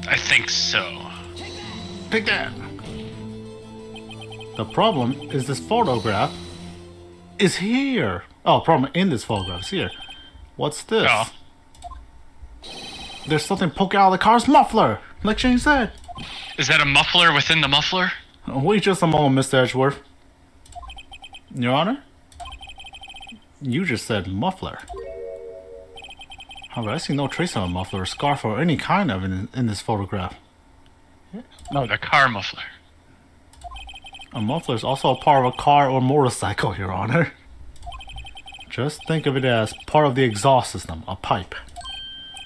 I think so. Take that. The problem is this photograph is here. Oh, problem in this photograph is here. What's this? Oh. There's something poking out of the car's muffler, like Shane said. Is that a muffler within the muffler? Wait just a moment, Mr. Edgeworth. Your Honor? You just said muffler. However, I see no trace of a muffler or scarf or any kind of in this photograph. No, the car muffler. A muffler is also a part of a car or motorcycle, Your Honor. Just think of it as part of the exhaust system, a pipe.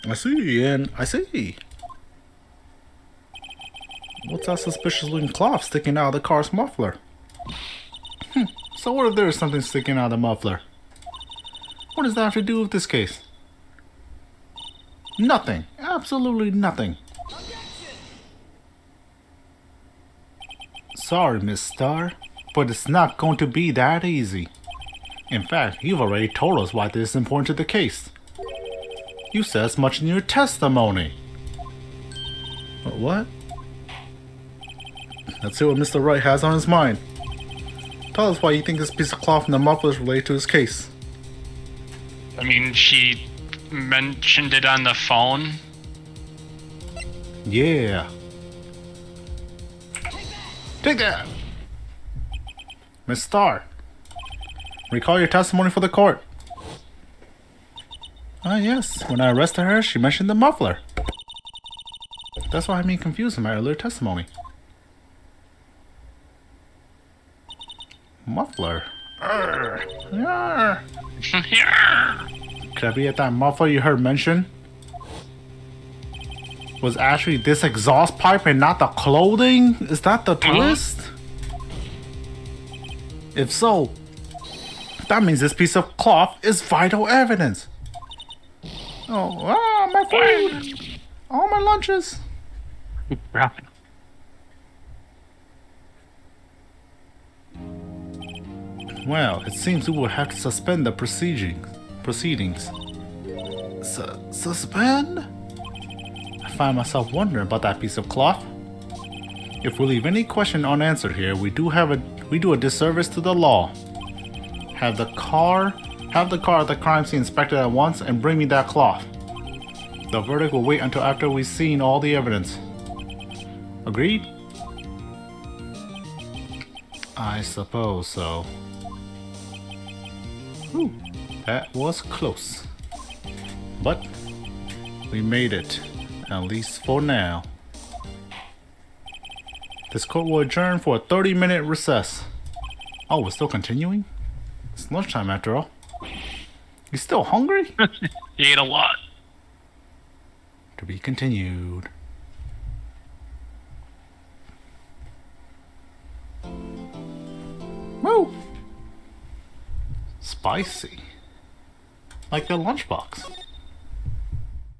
I see, and I see. What's that suspicious looking cloth sticking out of the car's muffler? So what if there is something sticking out of the muffler? What does that have to do with this case? Nothing. Absolutely nothing. Sorry, Miss Starr, but it's not going to be that easy. In fact, you've already told us why this is important to the case. You said as much in your testimony. What? Let's see what Mr. Wright has on his mind. Tell us why you think this piece of cloth in the muffler is related to his case. I mean, she mentioned it on the phone. Yeah. Take that! Miss Starr, recall your testimony for the court. Ah, yes. When I arrested her, she mentioned the muffler. That's why I'm being confused in my earlier testimony. Muffler? Arr. Arr. Could I be at that muffler you heard mention? Was actually this exhaust pipe and not the clothing? Is that the twist? If so, that means this piece of cloth is vital evidence. Oh, my food! All my lunches! Well, it seems we will have to suspend the proceedings. Suspend? I find myself wondering about that piece of cloth. If we leave any question unanswered here, we do a disservice to the law. Have the car at the crime scene inspected at once and bring me that cloth. The verdict will wait until after we've seen all the evidence. Agreed? I suppose so. Whew, that was close. But we made it, at least for now. This court will adjourn for a 30-minute recess. Oh, we're still continuing? It's lunchtime after all. You still hungry? He ate a lot. To be continued. Woo! Spicy. Like the lunchbox.